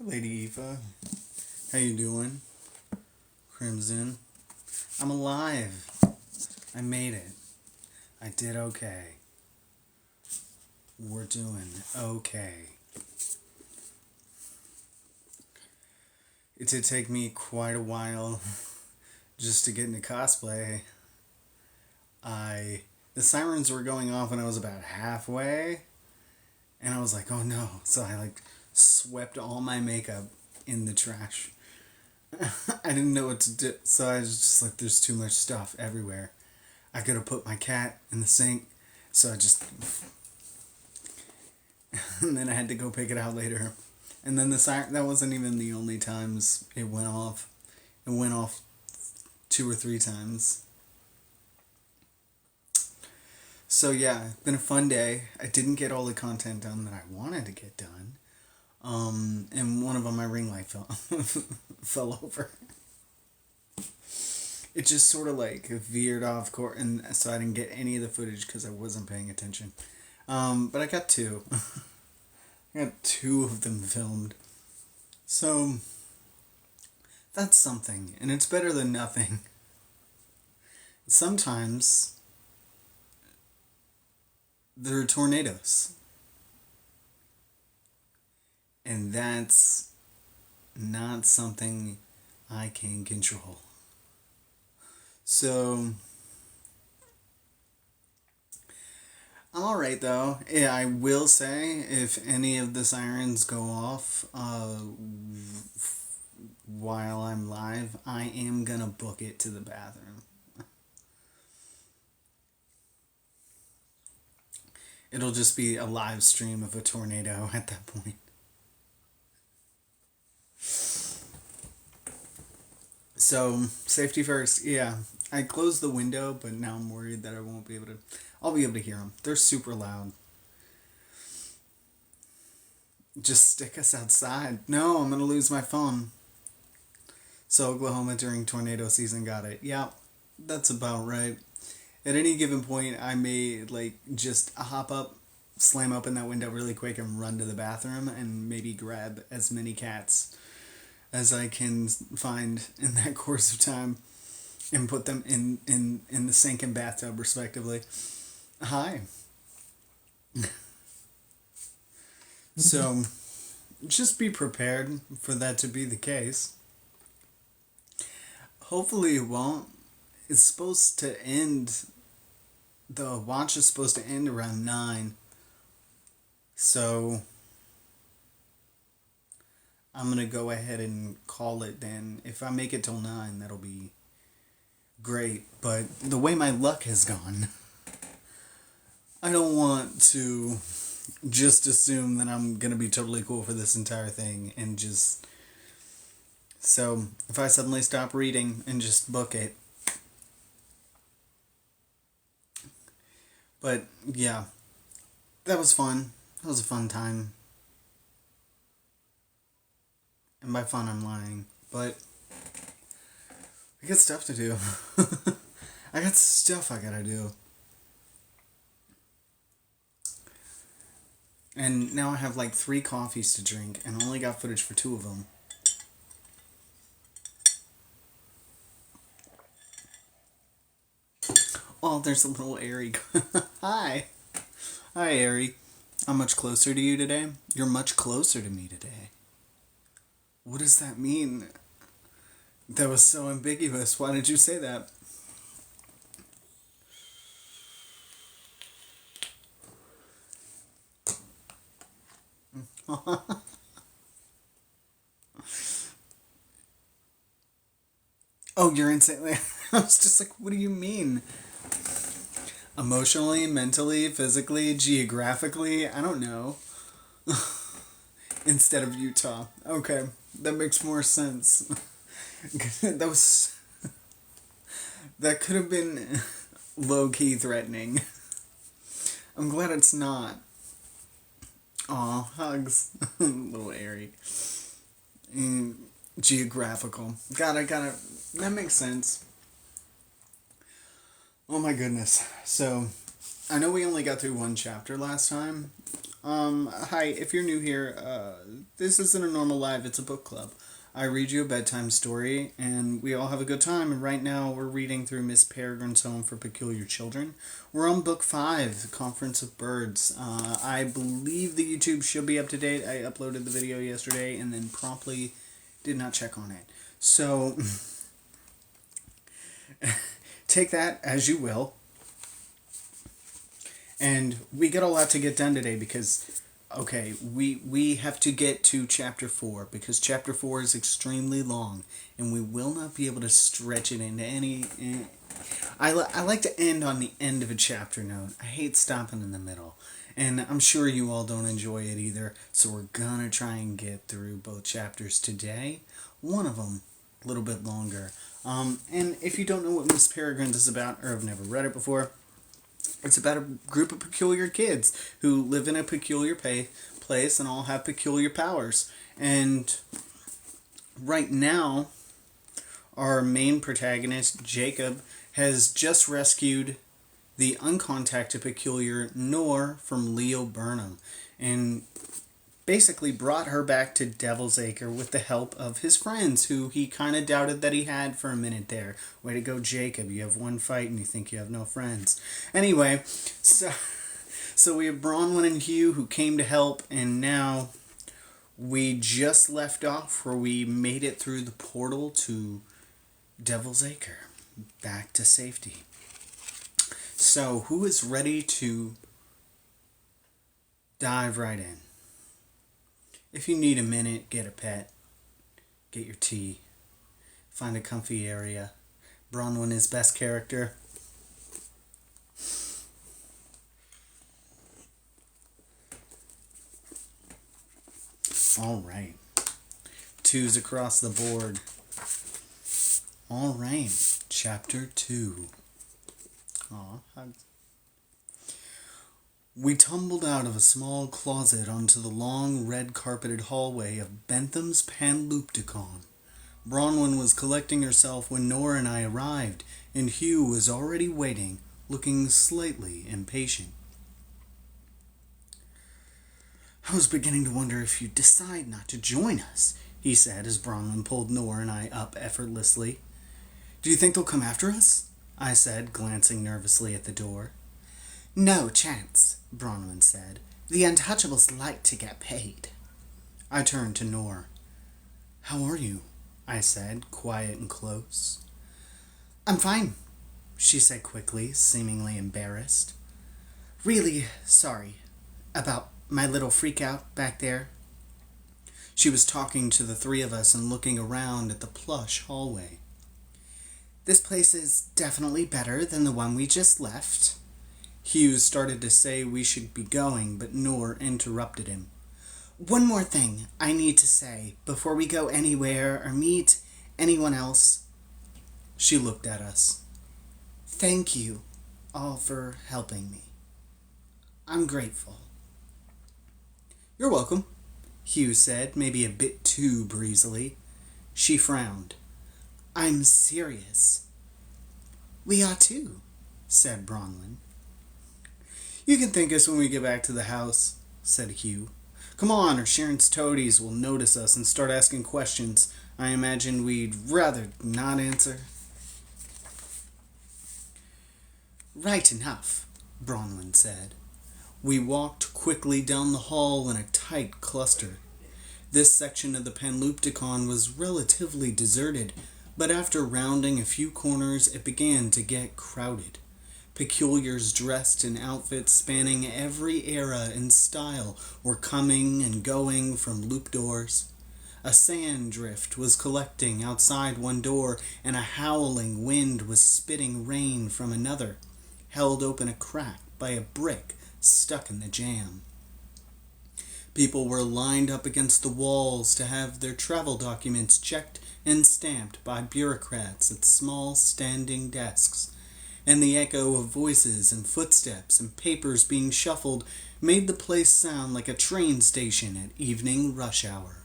Lady Eva. How you doing? Crimson. I'm alive. I made it. I did okay. We're doing okay. It did take me quite a while just to get into cosplay. The sirens were going off when I was about halfway, and I was like, oh no. So I swept all my makeup in the trash. I didn't know what to do, so I was just like, there's too much stuff everywhere. I could have put my cat in the sink, so I just... and then I had to go pick it out later. And then the siren, that wasn't even the only times it went off. It went off 2 or 3 times. So yeah, it's been a fun day. I didn't get all the content done that I wanted to get done. And one of them, my ring light fell over. It just sort of veered off course, and so I didn't get any of the footage because I wasn't paying attention. But I got 2. I got 2 of them filmed. So that's something, and it's better than nothing. Sometimes there are tornadoes. And that's not something I can control. So I'm alright though. Yeah, I will say if any of the sirens go off while I'm live, I am gonna book it to the bathroom. It'll just be a live stream of a tornado at that point. So, safety first, yeah. I closed the window, but now I'm worried that I won't be able to... I'll be able to hear them. They're super loud. Just stick us outside. No, I'm going to lose my phone. So, Oklahoma during tornado season got it. Yeah, that's about right. At any given point, I may, just hop up, slam open that window really quick, and run to the bathroom, and maybe grab as many cats as I can find in that course of time, and put them in the sink and bathtub, respectively. Hi. So, just be prepared for that to be the case. Hopefully it won't. It's supposed to end... The watch is supposed to end around 9. So... I'm going to go ahead and call it then. If I make it till 9, that'll be great. But the way my luck has gone, I don't want to just assume that I'm going to be totally cool for this entire thing and just... So, if I suddenly stop reading and just book it. But, yeah. That was fun. That was a fun time. And by fun, I'm lying. But I got stuff to do. I got stuff I gotta do. And now I have 3 coffees to drink, and I only got footage for 2 of them. Oh, there's a little Airy. Hi. Hi, Airy. I'm much closer to you today. You're much closer to me today. What does that mean? That was so ambiguous. Why did you say that? Oh, you're insane. I was just like, what do you mean? Emotionally, mentally, physically, geographically? I don't know. Instead of Utah. Okay, that makes more sense. That could have been low-key threatening. I'm glad it's not. Aw, hugs. Little Airy. Geographical. Gotta. That makes sense. Oh my goodness. So, I know we only got through 1 chapter last time. Hi, if you're new here, this isn't a normal live, it's a book club. I read you a bedtime story, and we all have a good time, and right now we're reading through Miss Peregrine's Home for Peculiar Children. We're on book 5, The Conference of Birds. I believe the YouTube should be up to date. I uploaded the video yesterday and then promptly did not check on it. So, take that as you will. And we got a lot to get done today because, okay, we have to get to chapter 4 because chapter 4 is extremely long and we will not be able to stretch it into any... I like to end on the end of a chapter note. I hate stopping in the middle. And I'm sure you all don't enjoy it either, so we're gonna try and get through both chapters today. One of them a little bit longer. And if you don't know what Miss Peregrine is about or have never read it before, it's about a group of peculiar kids who live in a peculiar place and all have peculiar powers. And right now, our main protagonist, Jacob, has just rescued the uncontacted peculiar Nor from Leo Burnham and basically brought her back to Devil's Acre with the help of his friends, who he kind of doubted that he had for a minute there. Way to go, Jacob. You have one fight and you think you have no friends. Anyway, so we have Bronwyn and Hugh who came to help, and now we just left off where we made it through the portal to Devil's Acre, back to safety. So, who is ready to dive right in? If you need a minute, get a pet, get your tea, find a comfy area. Bronwyn is best character. Alright. 2s across the board. Alright. Chapter 2. Aw, hugs. We tumbled out of a small closet onto the long, red-carpeted hallway of Bentham's Panlupticon. Bronwyn was collecting herself when Nora and I arrived, and Hugh was already waiting, looking slightly impatient. I was beginning to wonder if you'd decide not to join us, he said as Bronwyn pulled Nora and I up effortlessly. Do you think they'll come after us? I said, glancing nervously at the door. No chance, Bronwyn said. The Untouchables like to get paid. I turned to Nor. How are you? I said, quiet and close. I'm fine, she said quickly, seemingly embarrassed. Really sorry about my little freak-out back there. She was talking to the 3 of us and looking around at the plush hallway. This place is definitely better than the one we just left. Hughes started to say we should be going, but Nor interrupted him. One more thing I need to say before we go anywhere or meet anyone else. She looked at us. Thank you all for helping me. I'm grateful. You're welcome, Hughes said, maybe a bit too breezily. She frowned. I'm serious. We are too, said Bronwyn. You can thank us when we get back to the house, said Hugh. Come on, or Sharon's toadies will notice us and start asking questions I imagine we'd rather not answer. Right enough, Bronwyn said. We walked quickly down the hall in a tight cluster. This section of the Panlupticon was relatively deserted, but after rounding a few corners it began to get crowded. Peculiars dressed in outfits spanning every era and style were coming and going from loop doors. A sand drift was collecting outside one door, and a howling wind was spitting rain from another, held open a crack by a brick stuck in the jam. People were lined up against the walls to have their travel documents checked and stamped by bureaucrats at small standing desks, and the echo of voices and footsteps and papers being shuffled made the place sound like a train station at evening rush hour.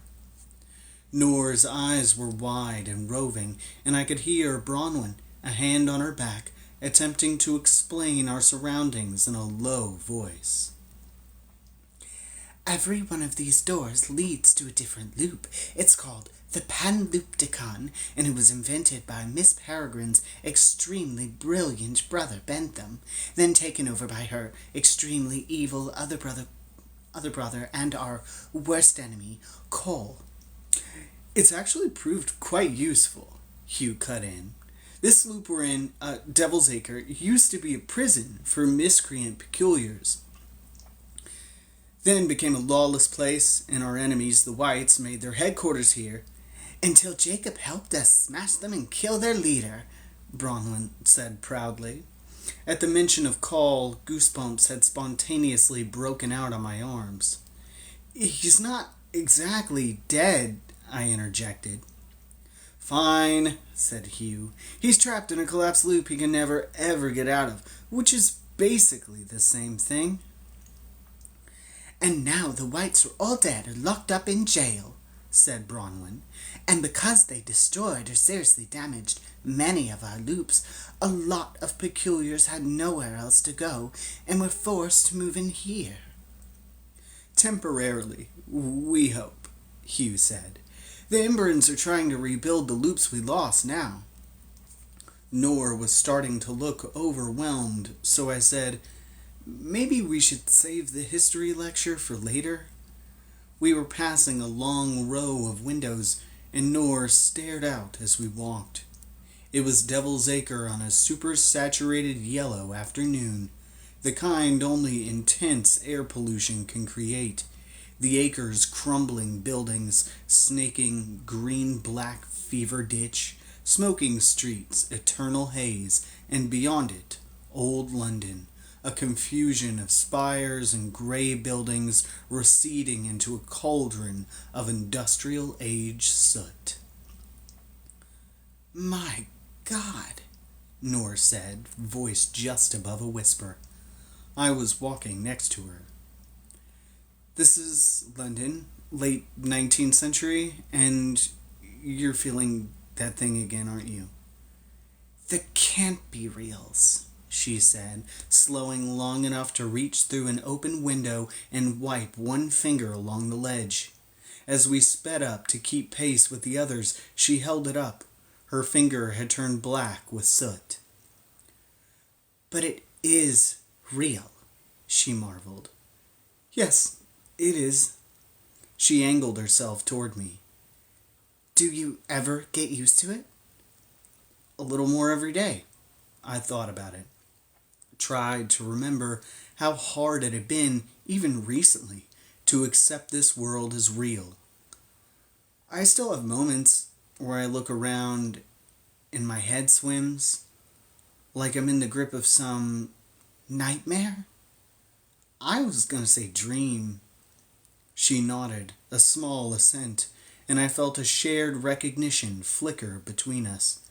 Nor's eyes were wide and roving, and I could hear Bronwyn, a hand on her back, attempting to explain our surroundings in a low voice. Every one of these doors leads to a different loop. It's called the Panloopticon, and it was invented by Miss Peregrine's extremely brilliant brother Bentham, then taken over by her extremely evil other brother and our worst enemy, Cole. It's actually proved quite useful, Hugh cut in. This loop we're in, Devil's Acre, used to be a prison for miscreant peculiars. Then became a lawless place, and our enemies, the Whites, made their headquarters here, until Jacob helped us smash them and kill their leader, Bronwyn said proudly. At the mention of Call, goosebumps had spontaneously broken out on my arms. He's not exactly dead, I interjected. Fine, said Hugh. He's trapped in a collapsed loop he can never ever get out of, which is basically the same thing. And now the Whites are all dead or locked up in jail, said Bronwyn. And because they destroyed or seriously damaged many of our loops, a lot of peculiars had nowhere else to go and were forced to move in here. Temporarily, we hope, Hugh said. The Embers are trying to rebuild the loops we lost now. Nor was starting to look overwhelmed, so I said, maybe we should save the history lecture for later. We were passing a long row of windows, and Nor stared out as we walked. It was Devil's Acre on a super-saturated yellow afternoon, the kind only intense air pollution can create. The acre's crumbling buildings, snaking green-black fever ditch, smoking streets, eternal haze, and beyond it, old London, a confusion of spires and gray buildings receding into a cauldron of industrial age soot. My God, Nor said, voice just above a whisper. I was walking next to her. This is London, late 19th century, and you're feeling that thing again, aren't you? That can't be reals, she said, slowing long enough to reach through an open window and wipe one finger along the ledge. As we sped up to keep pace with the others, she held it up. Her finger had turned black with soot. But it is real, she marveled. Yes, it is. She angled herself toward me. Do you ever get used to it? A little more every day. I thought about it. Tried to remember how hard it had been, even recently, to accept this world as real. I still have moments where I look around and my head swims, like I'm in the grip of some nightmare. I was going to say dream. She nodded, a small assent, and I felt a shared recognition flicker between us,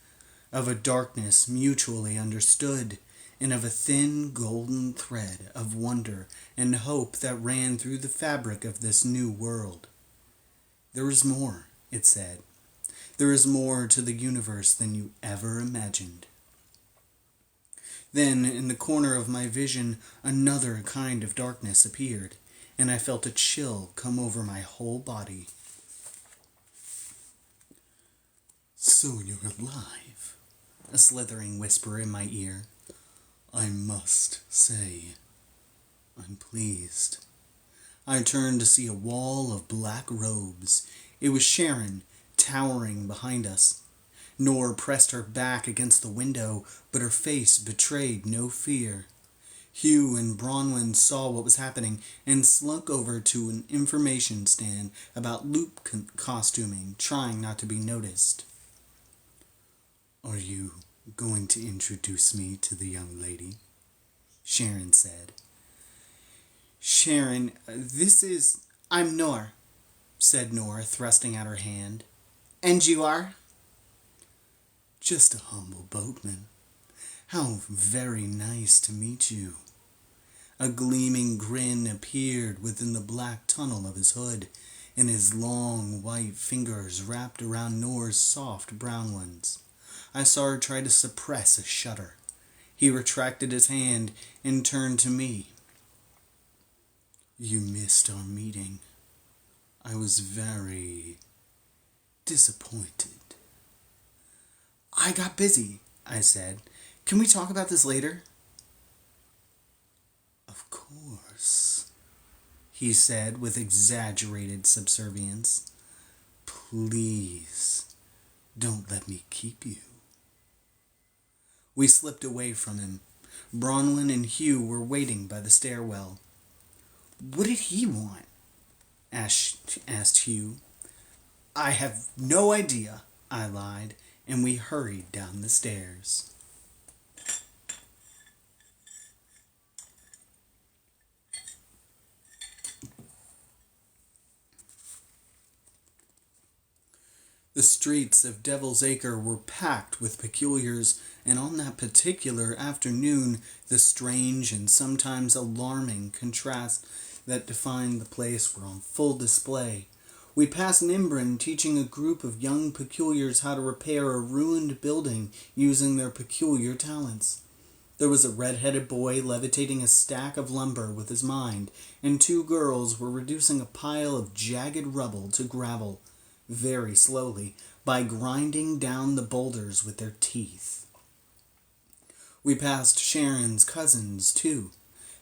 of a darkness mutually understood, and of a thin golden thread of wonder and hope that ran through the fabric of this new world. There is more, it said. There is more to the universe than you ever imagined. Then, in the corner of my vision, another kind of darkness appeared, and I felt a chill come over my whole body. So you're alive, a slithering whisper in my ear. I must say, I'm pleased. I turned to see a wall of black robes. It was Sharon, towering behind us. Nor pressed her back against the window, but her face betrayed no fear. Hugh and Bronwyn saw what was happening and slunk over to an information stand about loop costuming, trying not to be noticed. Are you going to introduce me to the young lady? Sharon said. Sharon, I'm Nor, said Nor, thrusting out her hand. And you are? Just a humble boatman. How very nice to meet you. A gleaming grin appeared within the black tunnel of his hood, and his long white fingers wrapped around Nor's soft brown ones. I saw her try to suppress a shudder. He retracted his hand and turned to me. You missed our meeting. I was very disappointed. I got busy, I said. Can we talk about this later? Of course, he said with exaggerated subservience. Please, don't let me keep you. We slipped away from him. Bronwyn and Hugh were waiting by the stairwell. What did he want? asked Hugh. I have no idea, I lied, and we hurried down the stairs. The streets of Devil's Acre were packed with peculiars, and on that particular afternoon the strange and sometimes alarming contrasts that defined the place were on full display. We passed Nimbrin teaching a group of young peculiars how to repair a ruined building using their peculiar talents. There was a red-headed boy levitating a stack of lumber with his mind, and two girls were reducing a pile of jagged rubble to gravel, very slowly, by grinding down the boulders with their teeth. We passed Sharon's cousins, too.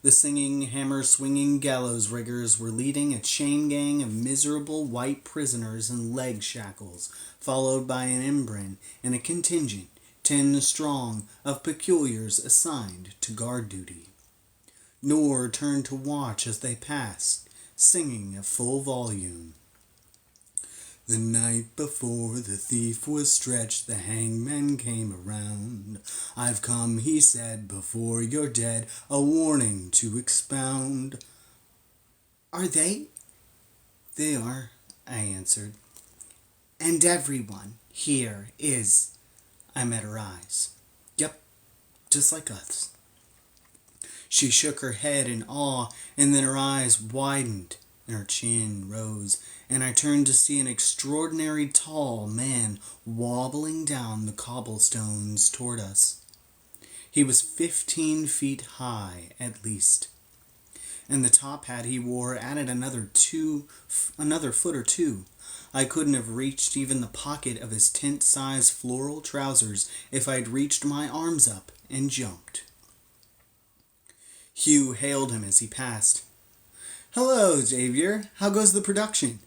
The singing, hammer-swinging gallows riggers were leading a chain gang of miserable white prisoners in leg shackles, followed by an Imbrin and a contingent, 10 strong, of peculiars assigned to guard duty. Nor turned to watch as they passed, singing at full volume. The night before the thief was stretched, the hangman came around. I've come, he said, before you're dead, a warning to expound. Are they? They are, I answered. And everyone here is. I met her eyes. Yep, just like us. She shook her head in awe, and then her eyes widened, and her chin rose, and I turned to see an extraordinary tall man wobbling down the cobblestones toward us. He was 15 feet high, at least, and the top hat he wore added another foot or two. I couldn't have reached even the pocket of his tent-sized floral trousers if I'd reached my arms up and jumped. Hugh hailed him as he passed. Hello, Xavier. How goes the production?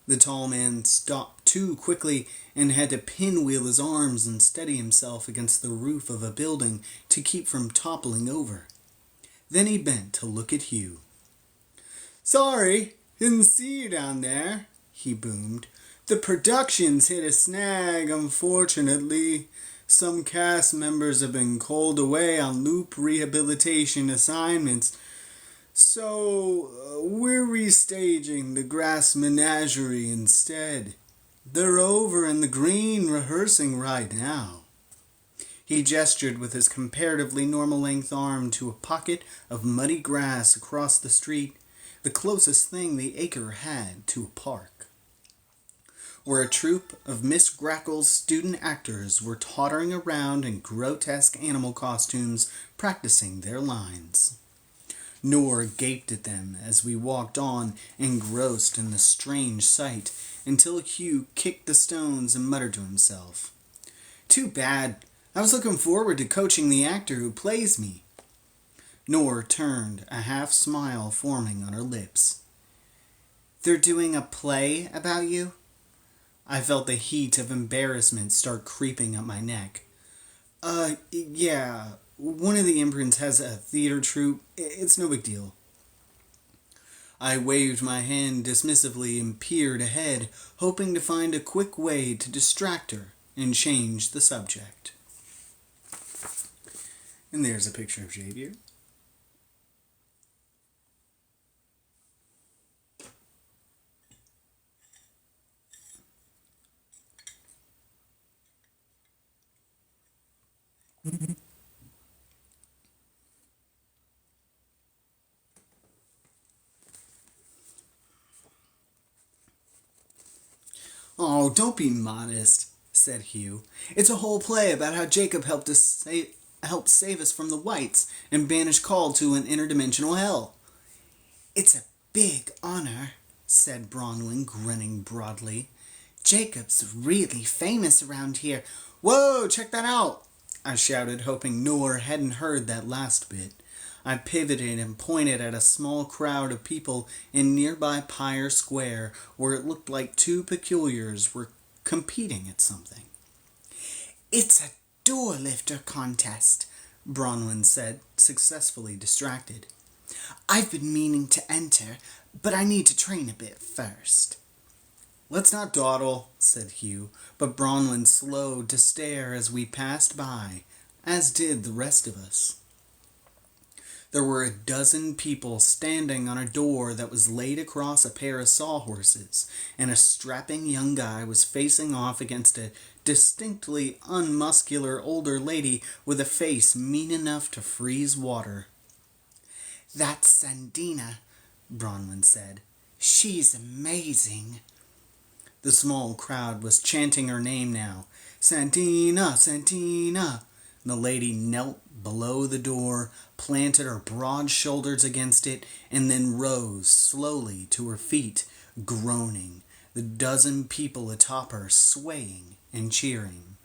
The tall man stopped too quickly and had to pinwheel his arms and steady himself against the roof of a building to keep from toppling over. Then he bent to look at Hugh. Sorry, didn't see you down there, he boomed. The production's hit a snag, unfortunately. Some cast members have been called away on loop rehabilitation assignments. So, we're restaging the Grass Menagerie instead. They're over in the green rehearsing right now. He gestured with his comparatively normal-length arm to a pocket of muddy grass across the street, the closest thing the acre had to a park, where a troupe of Miss Grackle's student actors were tottering around in grotesque animal costumes, practicing their lines. Nor gaped at them as we walked on, engrossed in the strange sight, until Hugh kicked the stones and muttered to himself. Too bad. I was looking forward to coaching the actor who plays me. Nor turned, a half-smile forming on her lips. They're doing a play about you? I felt the heat of embarrassment start creeping up my neck. Yeah. One of the imprints has a theater troupe. It's no big deal. I waved my hand dismissively and peered ahead, hoping to find a quick way to distract her and change the subject. And there's a picture of Xavier. Oh, don't be modest, said Hugh. It's a whole play about how Jacob helped save us from the Whites and banish Call to an interdimensional hell. It's a Big honor, said Bronwyn, grinning broadly. Jacob's really famous around here. Whoa, check that out! I shouted, hoping Noor hadn't heard that last bit. I pivoted and pointed at a small crowd of people in nearby Pyre Square, where it looked like two peculiars were competing at something. It's a door lifter contest, Bronwyn said, successfully distracted. I've been meaning to enter, but I need to train a bit first. Let's not dawdle, said Hugh, but Bronwyn slowed to stare as we passed by, as did the rest of us. There were a dozen people standing on a door that was laid across a pair of sawhorses, and a strapping young guy was facing off against a distinctly unmuscular older lady with a face mean enough to freeze water. That's Sandina, Bronwyn said. She's amazing. The small crowd was chanting her name now. Sandina, Sandina. The lady knelt below the door, planted her broad shoulders against it, and then rose slowly to her feet, groaning, the dozen people atop her swaying and cheering.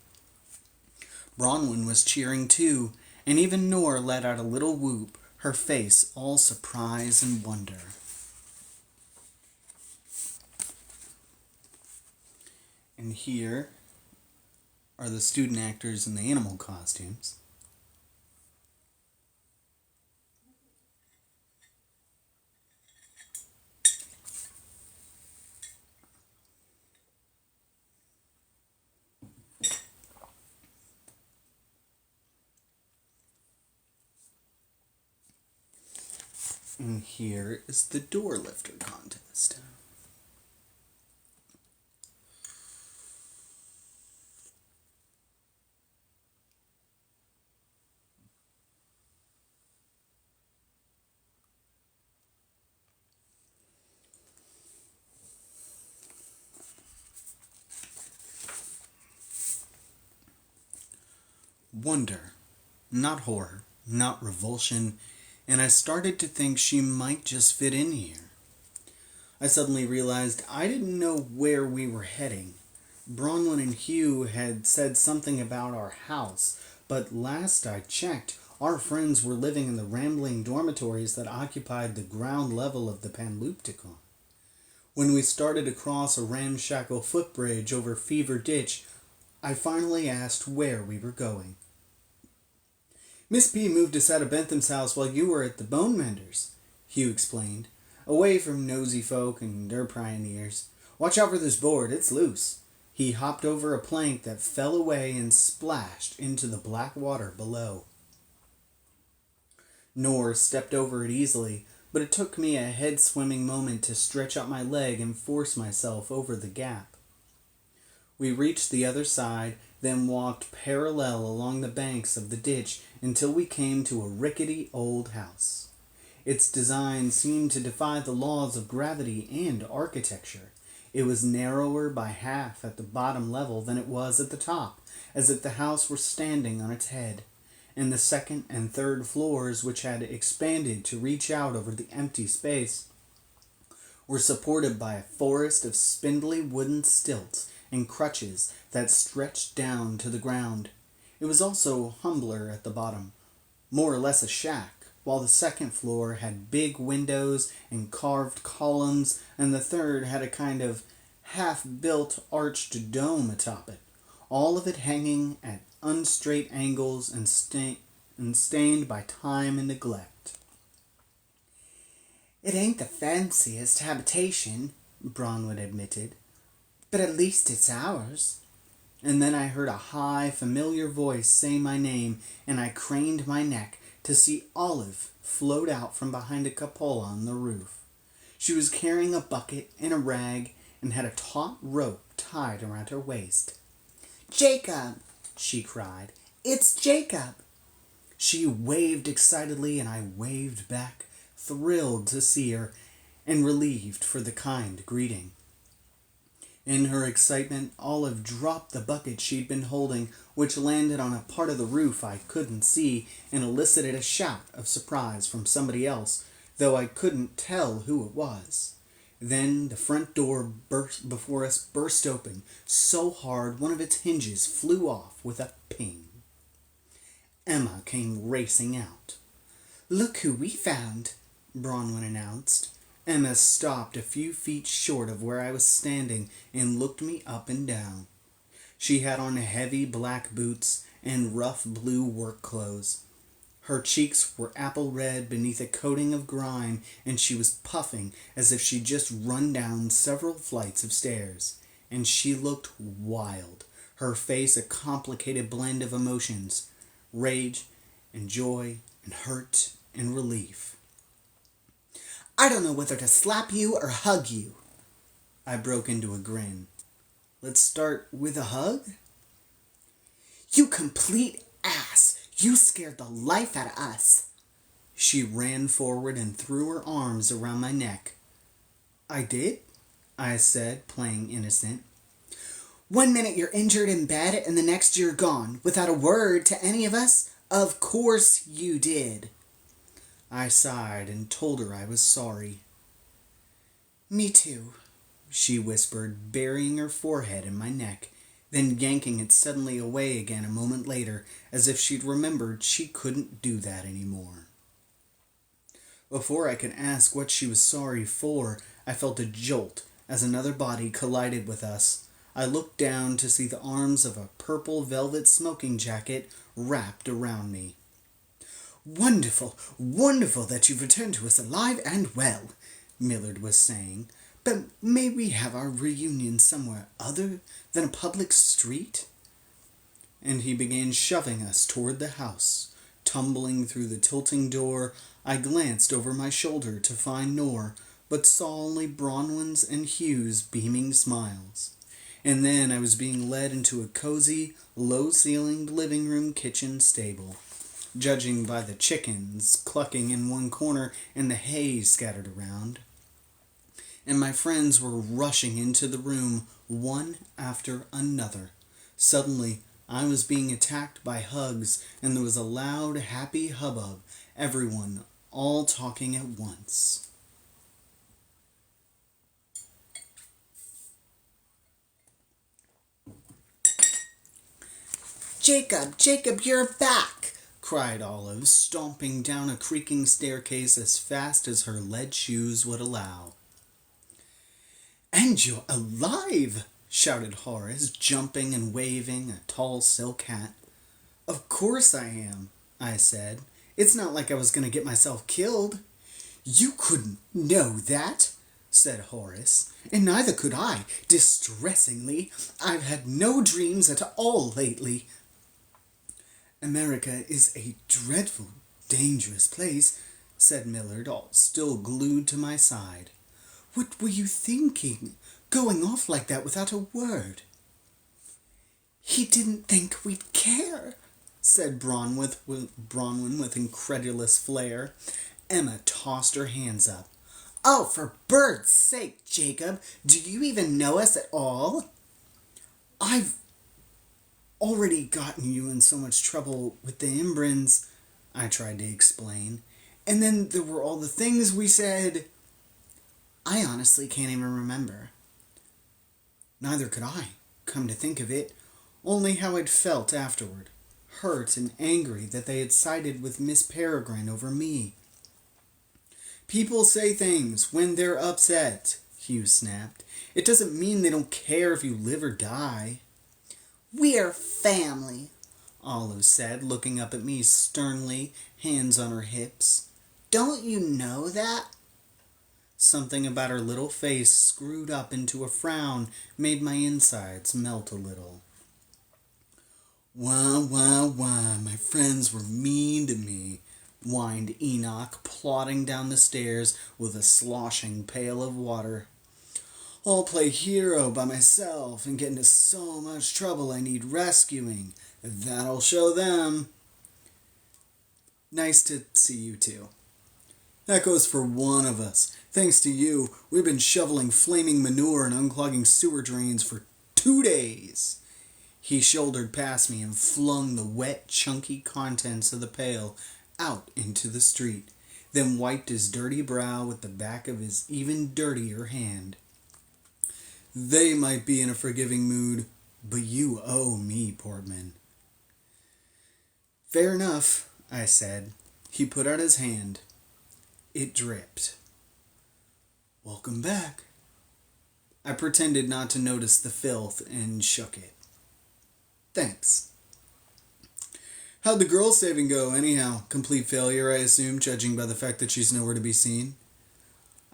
Bronwyn was cheering too, and even Noor let out a little whoop, her face all surprise and wonder. And here are the student actors in the animal costumes. And here is the door lifter contest. Wonder, not horror, not revulsion, and I started to think she might just fit in here. I suddenly realized I didn't know where we were heading. Bronwyn and Hugh had said something about our house, but last I checked, our friends were living in the rambling dormitories that occupied the ground level of the Panlupticon. When we started across a ramshackle footbridge over Fever Ditch, I finally asked where we were going. Miss P moved us out of Bentham's house while you were at the Bone Menders, Hugh explained, away from nosy folk and their pioneers. Watch out for this board, it's loose. He hopped over a plank that fell away and splashed into the black water below. Noor stepped over it easily, but it took me a head-swimming moment to stretch out my leg and force myself over the gap. We reached the other side, then walked parallel along the banks of the ditch until we came to a rickety old house. Its design seemed to defy the laws of gravity and architecture. It was narrower by half at the bottom level than it was at the top, as if the house were standing on its head, and the second and third floors, which had expanded to reach out over the empty space, were supported by a forest of spindly wooden stilts and crutches that stretched down to the ground. It was also humbler at the bottom, more or less a shack, while the second floor had big windows and carved columns, and the third had a kind of half-built arched dome atop it, all of it hanging at unstraight angles and stained by time and neglect. It ain't the fanciest habitation, Bronwyn admitted, but at least it's ours. And then I heard a high, familiar voice say my name, and I craned my neck to see Olive float out from behind a cupola on the roof. She was carrying a bucket and a rag and had a taut rope tied around her waist. "Jacob!" she cried. "It's Jacob!" She waved excitedly, and I waved back, thrilled to see her and relieved for the kind greeting. In her excitement, Olive dropped the bucket she'd been holding, which landed on a part of the roof I couldn't see, and elicited a shout of surprise from somebody else, though I couldn't tell who it was. Then the front door before us burst open so hard one of its hinges flew off with a ping. Emma came racing out. "Look who we found," Bronwyn announced. Emma stopped a few feet short of where I was standing and looked me up and down. She had on heavy black boots and rough blue work clothes. Her cheeks were apple red beneath a coating of grime, and she was puffing as if she'd just run down several flights of stairs. And she looked wild, her face a complicated blend of emotions, rage and joy and hurt and relief. "I don't know whether to slap you or hug you." I broke into a grin. "Let's start with a hug?" "You complete ass! You scared the life out of us." She ran forward and threw her arms around my neck. "I did?" I said, playing innocent. "One minute you're injured in bed and the next you're gone, without a word to any of us? Of course you did." I sighed and told her I was sorry. "Me too," she whispered, burying her forehead in my neck, then yanking it suddenly away again a moment later, as if she'd remembered she couldn't do that anymore. Before I could ask what she was sorry for, I felt a jolt as another body collided with us. I looked down to see the arms of a purple velvet smoking jacket wrapped around me. "Wonderful, wonderful that you've returned to us alive and well," Millard was saying. "But may we have our reunion somewhere other than a public street?" And he began shoving us toward the house. Tumbling through the tilting door, I glanced over my shoulder to find Nor, but saw only Bronwyn's and Hugh's beaming smiles. And then I was being led into a cozy, low-ceilinged living room kitchen stable. Judging by the chickens clucking in one corner and the hay scattered around. And my friends were rushing into the room, one after another. Suddenly, I was being attacked by hugs, and there was a loud, happy hubbub, everyone all talking at once. "Jacob, Jacob, you're back!" cried Olive, stomping down a creaking staircase as fast as her lead shoes would allow. "And you're alive!" shouted Horace, jumping and waving a tall silk hat. "Of course I am," I said. "It's not like I was going to get myself killed." "You couldn't know that," said Horace, "and neither could I, distressingly. I've had no dreams at all lately." "America is a dreadful, dangerous place," said Millard, still glued to my side. "What were you thinking, going off like that without a word?" "He didn't think we'd care," said Bronwyn with incredulous flair. Emma tossed her hands up. "Oh, for bird's sake, Jacob, do you even know us at all?" "I've already gotten you in so much trouble with the Imbrans," I tried to explain. "And then there were all the things we said." "I honestly can't even remember." Neither could I, come to think of it, only how I'd felt afterward, hurt and angry that they had sided with Miss Peregrine over me. "People say things when they're upset," Hugh snapped. "It doesn't mean they don't care if you live or die." "We're family," Olive said, looking up at me sternly, hands on her hips. "Don't you know that?" Something about her little face screwed up into a frown made my insides melt a little. Why, my friends were mean to me," whined Enoch, plodding down the stairs with a sloshing pail of water. "I'll play hero by myself and get into so much trouble I need rescuing. That'll show them." "Nice to see you too." "That goes for one of us. Thanks to you, we've been shoveling flaming manure and unclogging sewer drains for 2 days. He shouldered past me and flung the wet, chunky contents of the pail out into the street. then wiped his dirty brow with the back of his even dirtier hand. They might be in a forgiving mood, but you owe me, Portman. Fair enough, I said. He put out his hand. It dripped. Welcome back. I pretended not to notice the filth and shook it. Thanks. How'd the girl saving go, anyhow? Complete failure, I assume, judging by the fact that she's nowhere to be seen.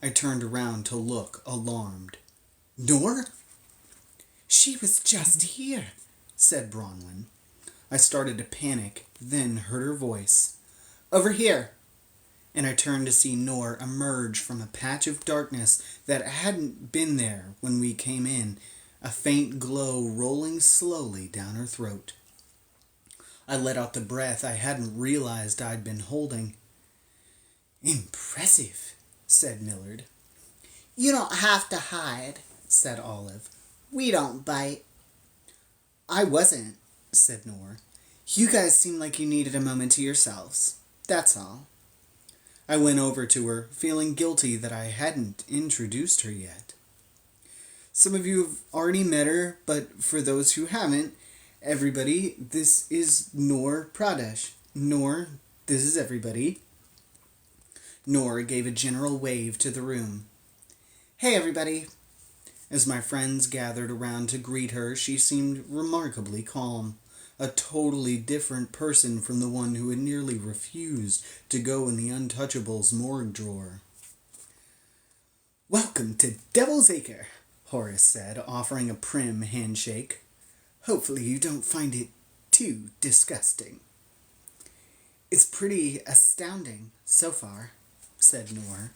I turned around to look, alarmed. Nor? She was just here, said Bronwyn. I started to panic, then heard her voice. Over here. And I turned to see Nor emerge from a patch of darkness that hadn't been there when we came in, a faint glow rolling slowly down her throat. I let out the breath I hadn't realized I'd been holding. Impressive, said Millard. You don't have to hide, said Olive. We don't bite. I wasn't, said Nor. You guys seemed like you needed a moment to yourselves. That's all. I went over to her, feeling guilty that I hadn't introduced her yet. Some of you have already met her, but for those who haven't, everybody, this is Nor Pradesh. Nor, this is everybody. Nor gave a general wave to the room. Hey, everybody. As my friends gathered around to greet her, she seemed remarkably calm. A totally different person from the one who had nearly refused to go in the Untouchables' morgue drawer. Welcome to Devil's Acre, Horace said, offering a prim handshake. Hopefully you don't find it too disgusting. It's pretty astounding so far, said Nor.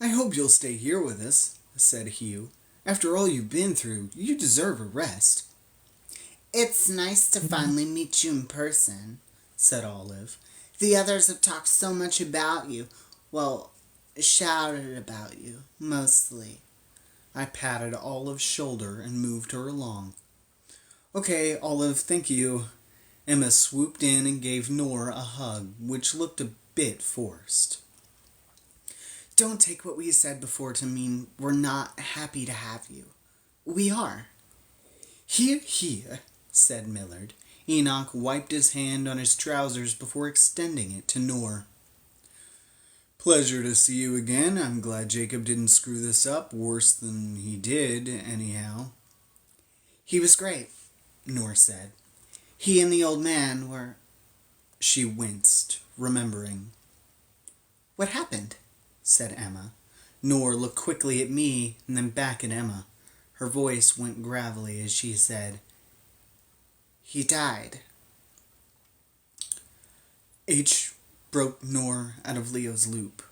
I hope you'll stay here with us, said Hugh. After all you've been through, you deserve a rest. It's nice to finally meet you in person, said Olive. The others have talked so much about you. Well, shouted about you, mostly. I patted Olive's shoulder and moved her along. Okay, Olive, thank you. Emma swooped in and gave Nor a hug, which looked a bit forced. Don't take what we said before to mean we're not happy to have you. We are. Hear, hear, said Millard. Enoch wiped his hand on his trousers before extending it to Nor. Pleasure to see you again. I'm glad Jacob didn't screw this up worse than he did, anyhow. He was great, Nor said. He and the old man were... She winced, remembering. What happened? Said Emma. Nor looked quickly at me and then back at Emma. Her voice went gravelly as she said, He died. H broke Nor out of Leo's loop,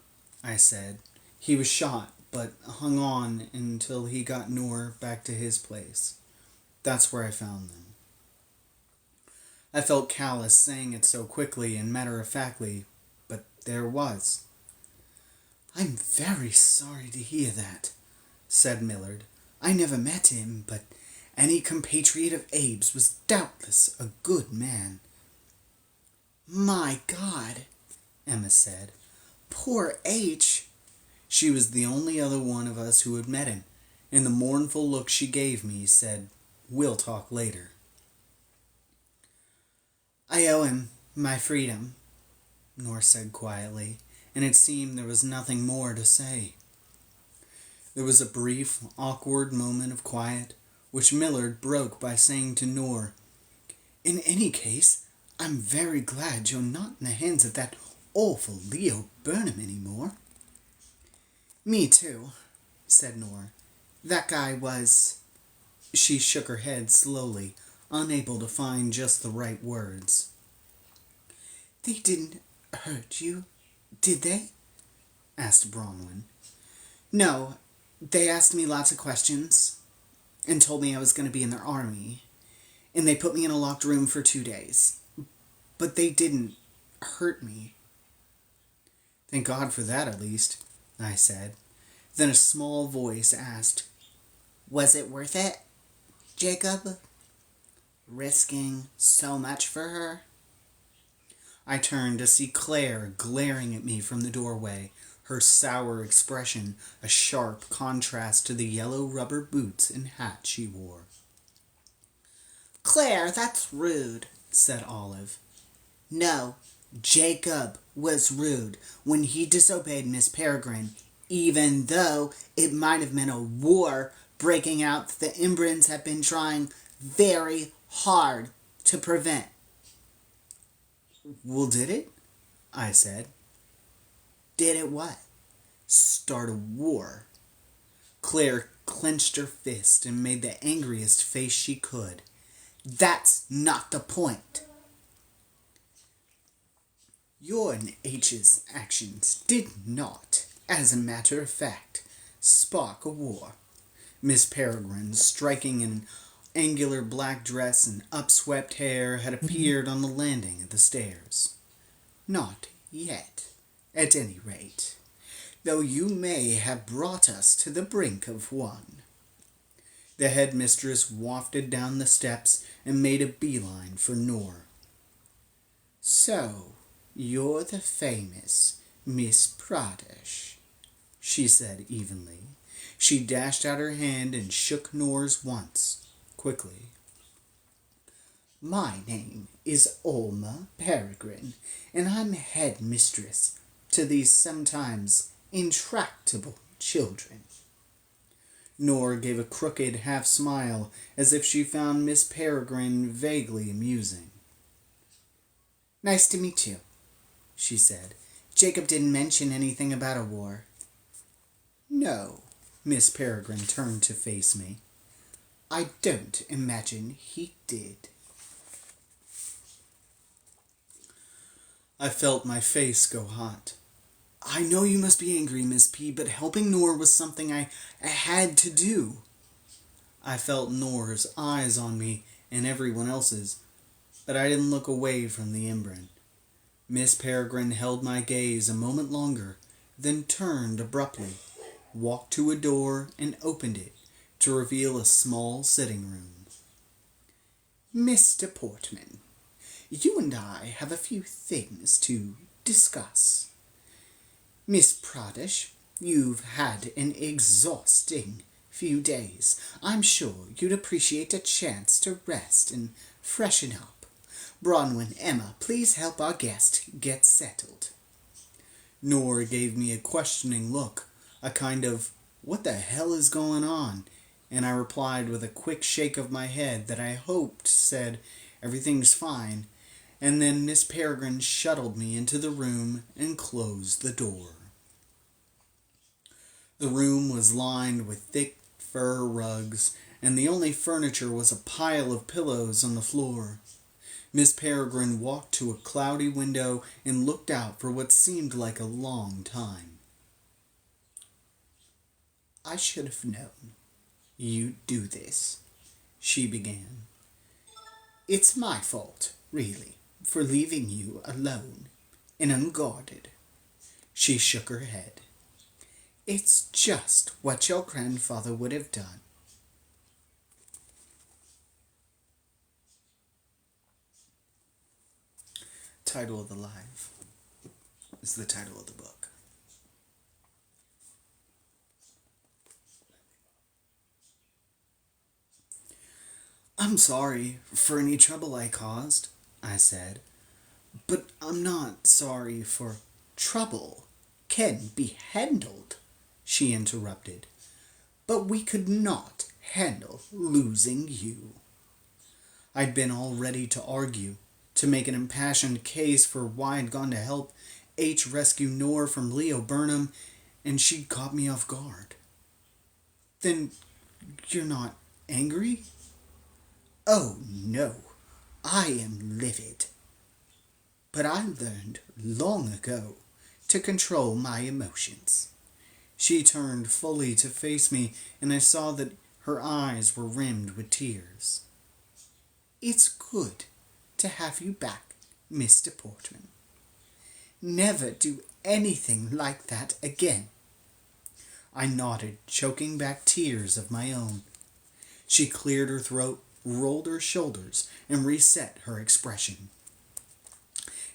I said. He was shot, but hung on until he got Nor back to his place. That's where I found them. I felt callous saying it so quickly and matter-of-factly, but there was. I'm very sorry to hear that, said Millard. I never met him, but any compatriot of Abe's was doubtless a good man. My God, Emma said. Poor H. She was the only other one of us who had met him, and the mournful look she gave me said, We'll talk later. I owe him my freedom, Nor said quietly, and it seemed there was nothing more to say. There was a brief, awkward moment of quiet, which Millard broke by saying to Nor, In any case, I'm very glad you're not in the hands of that awful Leo Burnham anymore. Me too, said Nor. That guy was... She shook her head slowly, unable to find just the right words. They didn't hurt you, did they? Asked Bronwyn. No, they asked me lots of questions and told me I was going to be in their army, and they put me in a locked room for 2 days. But they didn't hurt me. Thank God for that, at least, I said. Then a small voice asked, "Was it worth it, Jacob? Risking so much for her?" I turned to see Claire glaring at me from the doorway, her sour expression a sharp contrast to the yellow rubber boots and hat she wore. "Claire, that's rude," said Olive. "No, Jacob was rude when he disobeyed Miss Peregrine, even though it might have meant a war breaking out that the Imbrans have been trying very hard to prevent." "Well, did it?" I said. "Did it what?" "Start a war." Claire clenched her fist and made the angriest face she could. "That's not the point." "Your and H's actions did not, as a matter of fact, spark a war." Miss Peregrine, striking in angular black dress and upswept hair, had appeared on the landing of the stairs. "Not yet, at any rate, though you may have brought us to the brink of one." The headmistress wafted down the steps and made a beeline for Nor. "So, you're the famous Miss Pradesh," she said evenly. She dashed out her hand and shook Nor's once, quickly. "My name is Alma Peregrine, and I'm headmistress to these sometimes intractable children." Nor gave a crooked half-smile, as if she found Miss Peregrine vaguely amusing. "Nice to meet you," she said. "Jacob didn't mention anything about a war." "No." Miss Peregrine turned to face me. "I don't imagine he did." I felt my face go hot. "I know you must be angry, Miss P, but helping Nor was something I had to do." I felt Nor's eyes on me and everyone else's, but I didn't look away from the Imbran. Miss Peregrine held my gaze a moment longer, then turned abruptly, walked to a door, and opened it to reveal a small sitting room. "Mr. Portman, you and I have a few things to discuss. Miss Pradesh, you've had an exhausting few days. I'm sure you'd appreciate a chance to rest and freshen up. Bronwyn, Emma, please help our guest get settled." Nor gave me a questioning look, a kind of, "What the hell is going on?" And I replied with a quick shake of my head that I hoped said, "Everything's fine." And then Miss Peregrine shuttled me into the room and closed the door. The room was lined with thick fur rugs, and the only furniture was a pile of pillows on the floor. Miss Peregrine walked to a cloudy window and looked out for what seemed like a long time. "I should have known you'd do this," she began. "It's my fault, really, for leaving you alone and unguarded." She shook her head. "It's just what your grandfather would have done." Title of the Live is the title of the book. "I'm sorry for any trouble I caused," I said. "But I'm not sorry for trouble. Can be handled," she interrupted. "But we could not handle losing you." I'd been all ready to argue, to make an impassioned case for why I'd gone to help H rescue Nor from Leo Burnham, and she'd caught me off guard. "Then you're not angry?" "Oh, no. I am livid. But I learned long ago to control my emotions." She turned fully to face me, and I saw that her eyes were rimmed with tears. "It's good to have you back, Mr. Portman. never do anything like that again. I nodded, choking back tears of my own. She cleared her throat, rolled her shoulders, and reset her expression.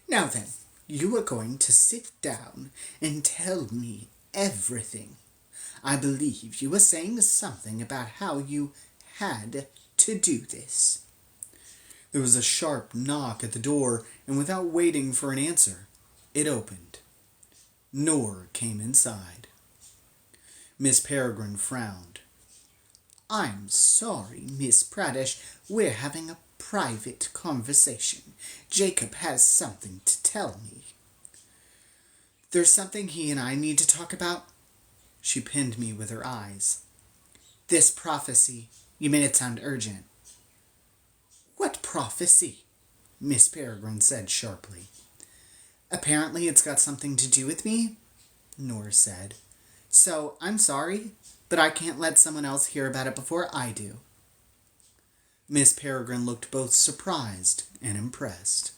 Now then, you are going to sit down and tell me everything. I believe you were saying something about how you had to do this. There was a sharp knock at the door, and without waiting for an answer, it opened. Noor came inside. Miss Peregrine frowned. I'm sorry, Miss Pradesh. We're having a private conversation. Jacob has something to tell me. There's something he and I need to talk about? She pinned me with her eyes. This prophecy. You made it sound urgent. What prophecy? Miss Peregrine said sharply. Apparently it's got something to do with me, Noor said. So, I'm sorry, but I can't let someone else hear about it before I do. Miss Peregrine looked both surprised and impressed.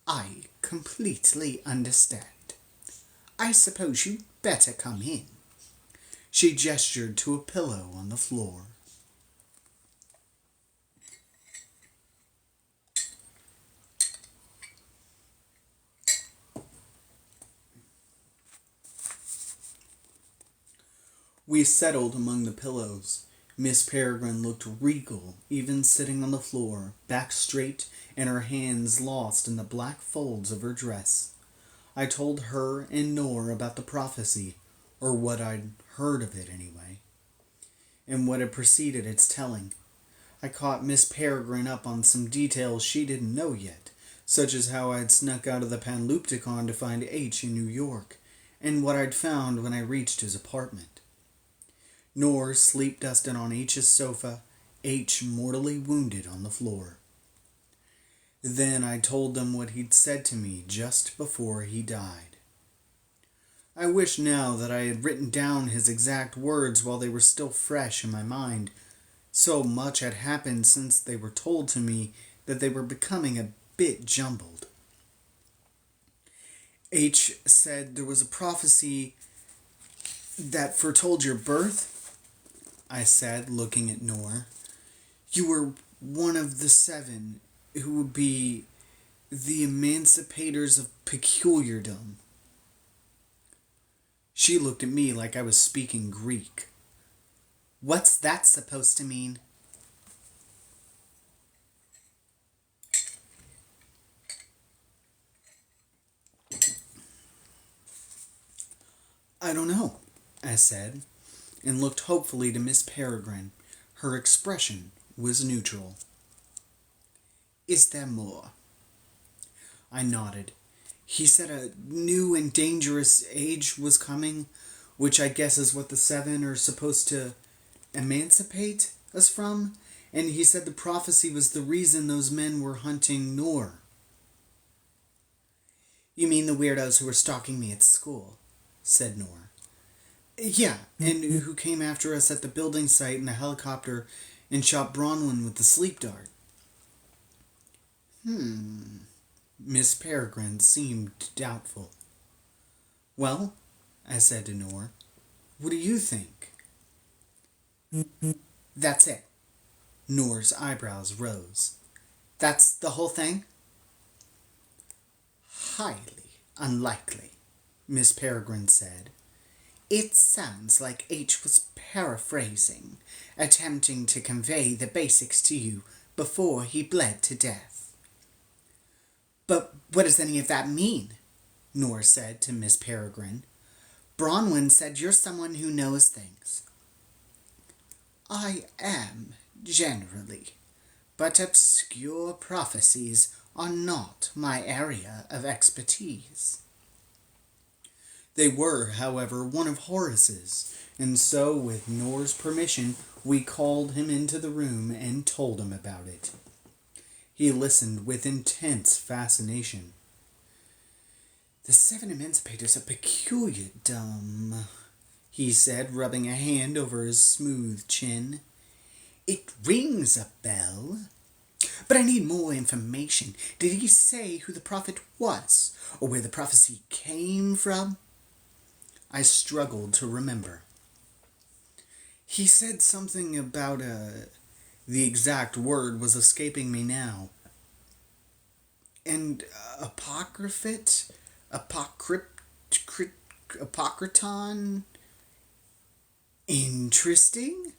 I completely understand. I suppose you'd better come in. She gestured to a pillow on the floor. We settled among the pillows. Miss Peregrine looked regal, even sitting on the floor, back straight and her hands lost in the black folds of her dress. I told her and Noor about the prophecy, or what I'd heard of it anyway, and what had preceded its telling. I caught Miss Peregrine up on some details she didn't know yet, such as how I'd snuck out of the Panlupticon to find H in New York, and what I'd found when I reached his apartment. Noor sleep-dusted on H's sofa, H mortally wounded on the floor. Then I told them what he'd said to me just before he died. I wish now that I had written down his exact words while they were still fresh in my mind. So much had happened since they were told to me that they were becoming a bit jumbled. H said there was a prophecy that foretold your birth, I said, looking at Noor. You were one of the 7 who would be the emancipators of peculiardom. She looked at me like I was speaking Greek. What's that supposed to mean? I don't know, I said, and looked hopefully to Miss Peregrine. Her expression was neutral. Is there more? I nodded. He said a new and dangerous age was coming, which I guess is what the 7 are supposed to emancipate us from, and he said the prophecy was the reason those men were hunting Noor. You mean the weirdos who were stalking me at school, said Noor. Yeah, and who came after us at the building site in a helicopter and shot Bronwyn with the sleep dart. Miss Peregrine seemed doubtful. Well, I said to Noor, what do you think? That's it. Noor's eyebrows rose. That's the whole thing? Highly unlikely, Miss Peregrine said. It sounds like H was paraphrasing, attempting to convey the basics to you before he bled to death. But what does any of that mean? Noor said to Miss Peregrine. Bronwyn said you're someone who knows things. I am, generally, but obscure prophecies are not my area of expertise. They were, however, one of Horace's, and so, with Noor's permission, we called him into the room and told him about it. He listened with intense fascination. The 7 emancipators of peculiardom, he said, rubbing a hand over his smooth chin. It rings a bell. But I need more information. Did he say who the prophet was, or where the prophecy came from? I struggled to remember. He said something about the exact word was escaping me now. And apocryphon? Interesting,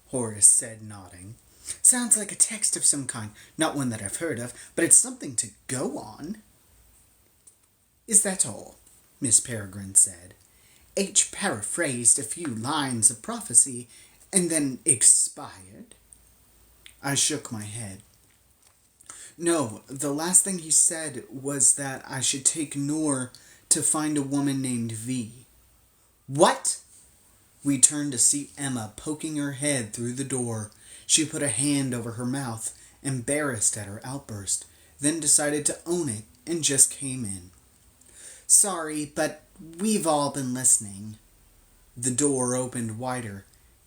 Horace said, nodding. Sounds like a text of some kind, not one that I've heard of, but it's something to go on. Is that all? Miss Peregrine said. H paraphrased a few lines of prophecy and then expired. I shook my head. No, the last thing he said was that I should take Noor to find a woman named V. What? We turned to see Emma poking her head through the door. She put a hand over her mouth, embarrassed at her outburst, then decided to own it and just came in. Sorry, but we've all been listening. The door opened wider,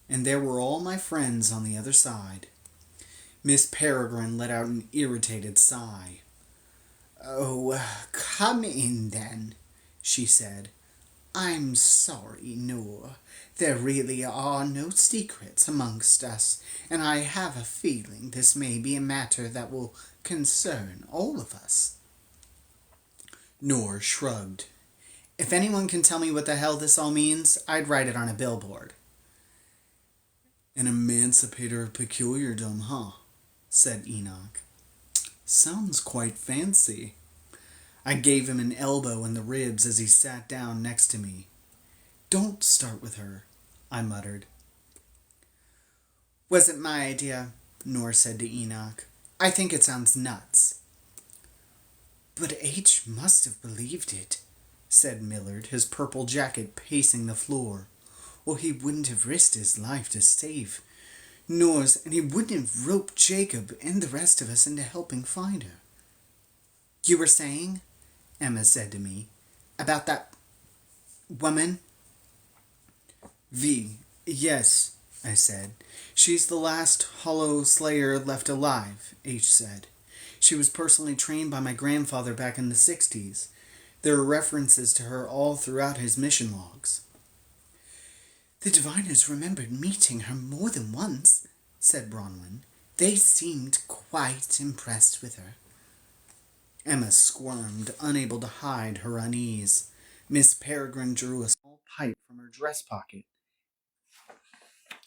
and there were all my friends on the other side. Miss Peregrine let out an irritated sigh. Oh, come in then, she said. I'm sorry, Noor. There really are no secrets amongst us, and I have a feeling this may be a matter that will concern all of us. Noor shrugged. If anyone can tell me what the hell this all means, I'd write it on a billboard. An emancipator of peculiardom, huh? Said Enoch. Sounds quite fancy. I gave him an elbow in the ribs as he sat down next to me. Don't start with her, I muttered. Wasn't my idea, Noor said to Enoch. I think it sounds nuts. But H must have believed it, said Millard, his purple jacket pacing the floor, or he wouldn't have risked his life to save Noor's, and he wouldn't have roped Jacob and the rest of us into helping find her. You were saying, Emma said to me, about that woman? V, yes, I said. She's the last Hollow Slayer left alive, H said. She was personally trained by my grandfather back in the 60s. There are references to her all throughout his mission logs. The diviners remembered meeting her more than once, said Bronwyn. They seemed quite impressed with her. Emma squirmed, unable to hide her unease. Miss Peregrine drew a small pipe from her dress pocket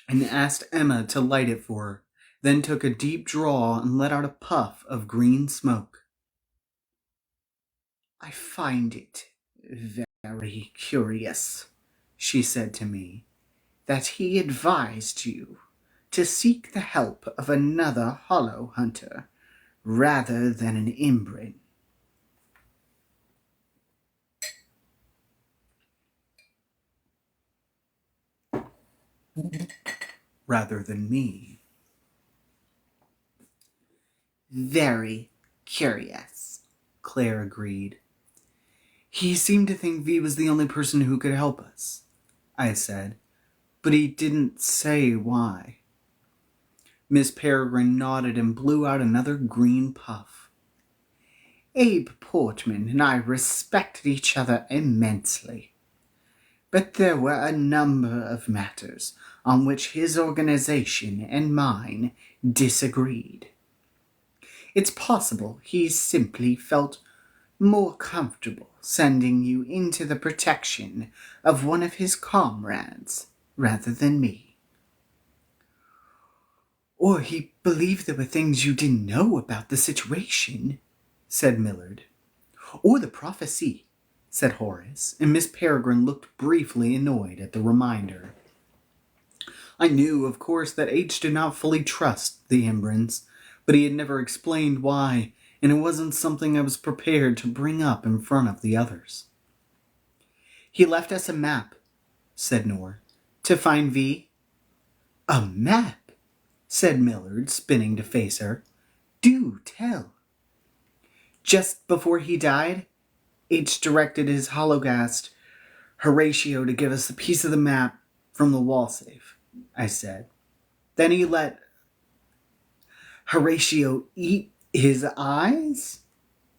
and asked Emma to light it for her, then took a deep draw and let out a puff of green smoke. I find it very curious, she said to me, that he advised you to seek the help of another Hollow Hunter rather than an Imbrin. Rather than me. Very curious, Claire agreed. He seemed to think V was the only person who could help us, I said, but he didn't say why. Miss Peregrine nodded and blew out another green puff. Abe Portman and I respected each other immensely, but there were a number of matters on which his organization and mine disagreed. It's possible he simply felt more comfortable sending you into the protection of one of his comrades rather than me. Or he believed there were things you didn't know about the situation, said Millard. Or the prophecy, said Horace, and Miss Peregrine looked briefly annoyed at the reminder. I knew, of course, that H did not fully trust the Imbrins, but he had never explained why, and it wasn't something I was prepared to bring up in front of the others. He left us a map, said Noor, to find V. A map, said Millard, spinning to face her. Do tell. Just before he died, H directed his hologast Horatio to give us a piece of the map from the wall safe, I said. Then he let Horatio eat His eyes?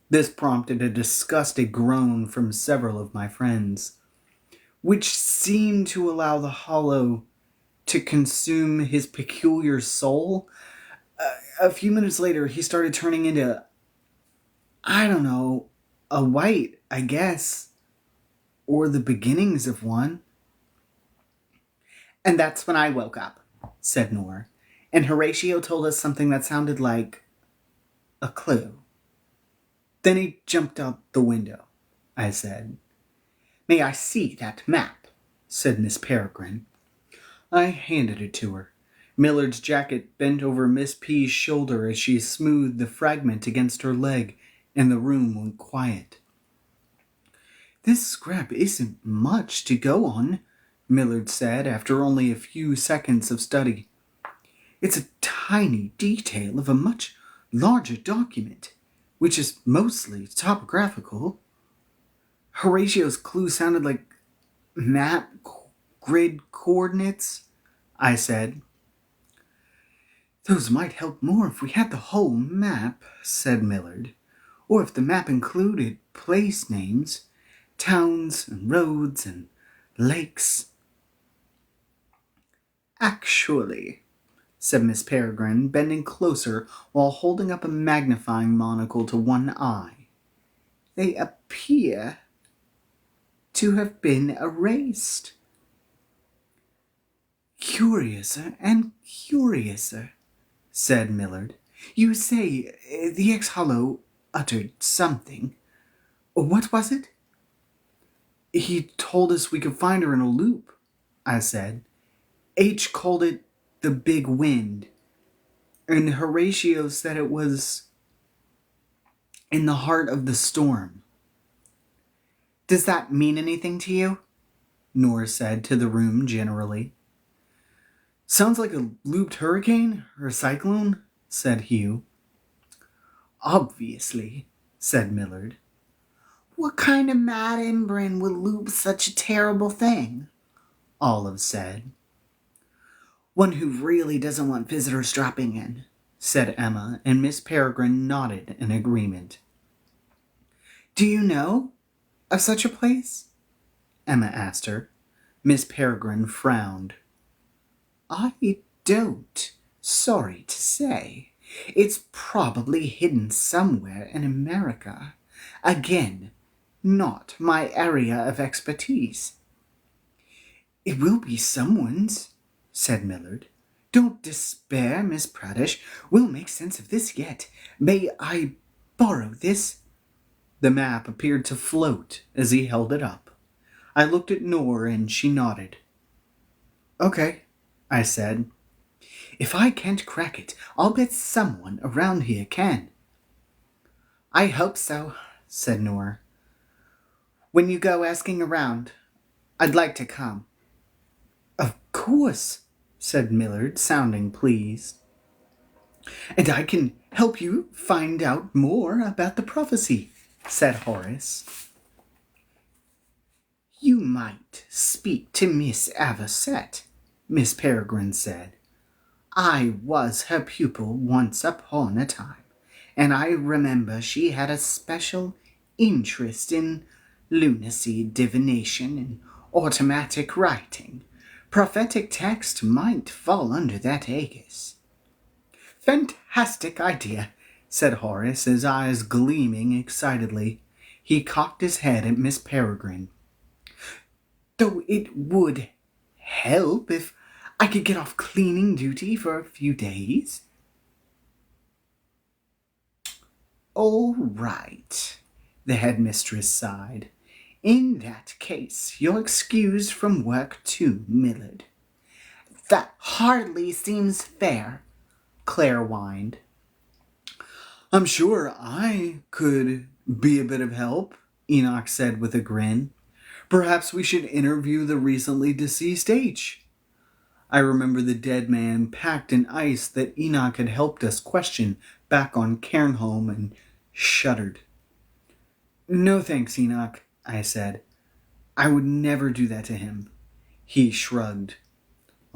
This prompted a disgusted groan from several of my friends, which seemed to allow the hollow to consume his peculiar soul. A few minutes later, he started turning into, I don't know, a white, I guess, or the beginnings of one. And that's when I woke up, said Nor, and Horatio told us something that sounded like a clue. Then he jumped out the window, I said. May I see that map? Said Miss Peregrine. I handed it to her. Millard's jacket bent over Miss P's shoulder as she smoothed the fragment against her leg, and the room went quiet. This scrap isn't much to go on, Millard said after only a few seconds of study. It's a tiny detail of a much larger document, which is mostly topographical. Horatio's clue sounded like map grid coordinates, I said. Those might help more if we had the whole map, said Millard, or if the map included place names, towns and roads and lakes. Actually, said Miss Peregrine, bending closer while holding up a magnifying monocle to one eye, they appear to have been erased. Curiouser and curiouser, said Millard. You say the ex-hollow uttered something. What was it? He told us we could find her in a loop, I said. H called it the big wind, and Horatio said it was in the heart of the storm. Does that mean anything to you? Nor said to the room generally. Sounds like a looped hurricane or a cyclone, said Hugh. Obviously, said Millard. What kind of mad inbred would loop such a terrible thing? Olive said. One who really doesn't want visitors dropping in, said Emma, and Miss Peregrine nodded in agreement. Do you know of such a place? Emma asked her. Miss Peregrine frowned. I don't, sorry to say. It's probably hidden somewhere in America. Again, not my area of expertise. It will be someone's, said Millard. Don't despair, Miss Praddish. We'll make sense of this yet. May I borrow this? The map appeared to float as he held it up. I looked at Nor and she nodded. Okay, I said. If I can't crack it, I'll bet someone around here can. I hope so, said Nor. When you go asking around, I'd like to come. Of course, said Millard, sounding pleased. And I can help you find out more about the prophecy, said Horace. You might speak to Miss Avocet, Miss Peregrine said. I was her pupil once upon a time, and I remember she had a special interest in lunacy divination and automatic writing. Prophetic text might fall under that aegis. Fantastic idea, said Horace, his eyes gleaming excitedly. He cocked his head at Miss Peregrine. Though it would help if I could get off cleaning duty for a few days. All right, the headmistress sighed. In that case, you're excused from work too, Millard. That hardly seems fair, Claire whined. I'm sure I could be a bit of help, Enoch said with a grin. Perhaps we should interview the recently deceased H. I remember the dead man packed in ice that Enoch had helped us question back on Cairnholm and shuddered. No thanks, Enoch, I said. I would never do that to him. He shrugged.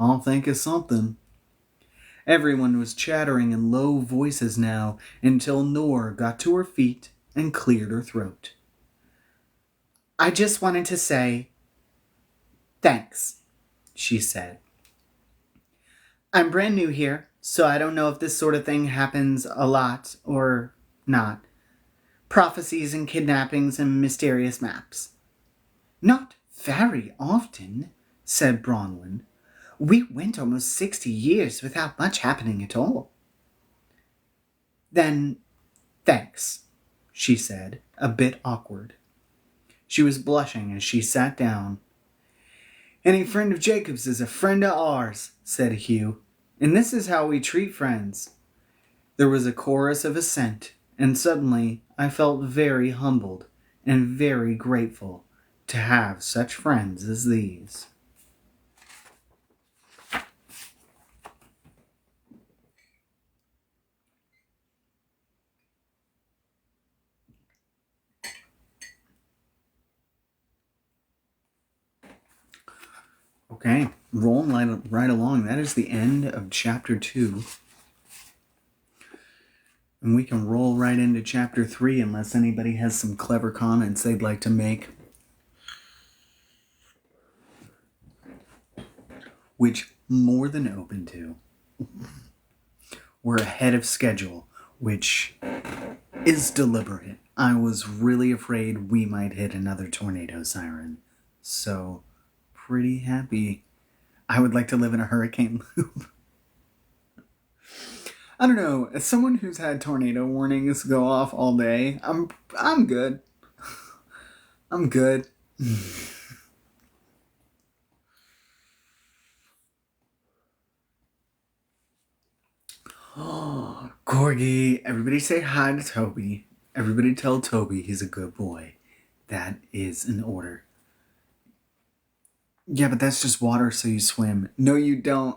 I'll think of something. Everyone was chattering in low voices now until Noor got to her feet and cleared her throat. I just wanted to say thanks, she said. I'm brand new here, so I don't know if this sort of thing happens a lot or not. Prophecies and kidnappings and mysterious maps. Not very often, said Bronwyn. We went almost 60 years without much happening at all. Then, thanks, she said, a bit awkward. She was blushing as she sat down. Any friend of Jacob's is a friend of ours, said Hugh, and this is how we treat friends. There was a chorus of assent, and suddenly I felt very humbled and very grateful to have such friends as these. Okay, rolling right along. That is the end of chapter 2. And we can roll right into chapter 3 unless anybody has some clever comments they'd like to make. Which, more than open to. We're ahead of schedule, which is deliberate. I was really afraid we might hit another tornado siren. So, pretty happy. I would like to live in a hurricane loop. I don't know. As someone who's had tornado warnings go off all day, I'm good. I'm good. Oh, Corgi. Everybody say hi to Toby. Everybody tell Toby he's a good boy. That is an order. Yeah, but that's just water so you swim. No, you don't.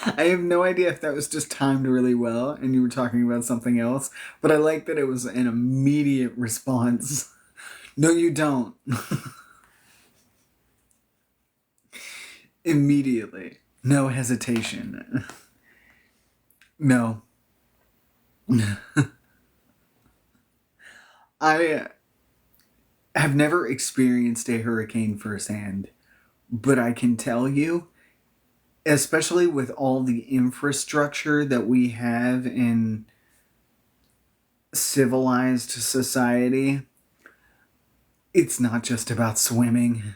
I have no idea if that was just timed really well and you were talking about something else, but I like that it was an immediate response. No, you don't. Immediately. No hesitation. No. I have never experienced a hurricane firsthand, but I can tell you, especially with all the infrastructure that we have in civilized society, it's not just about swimming.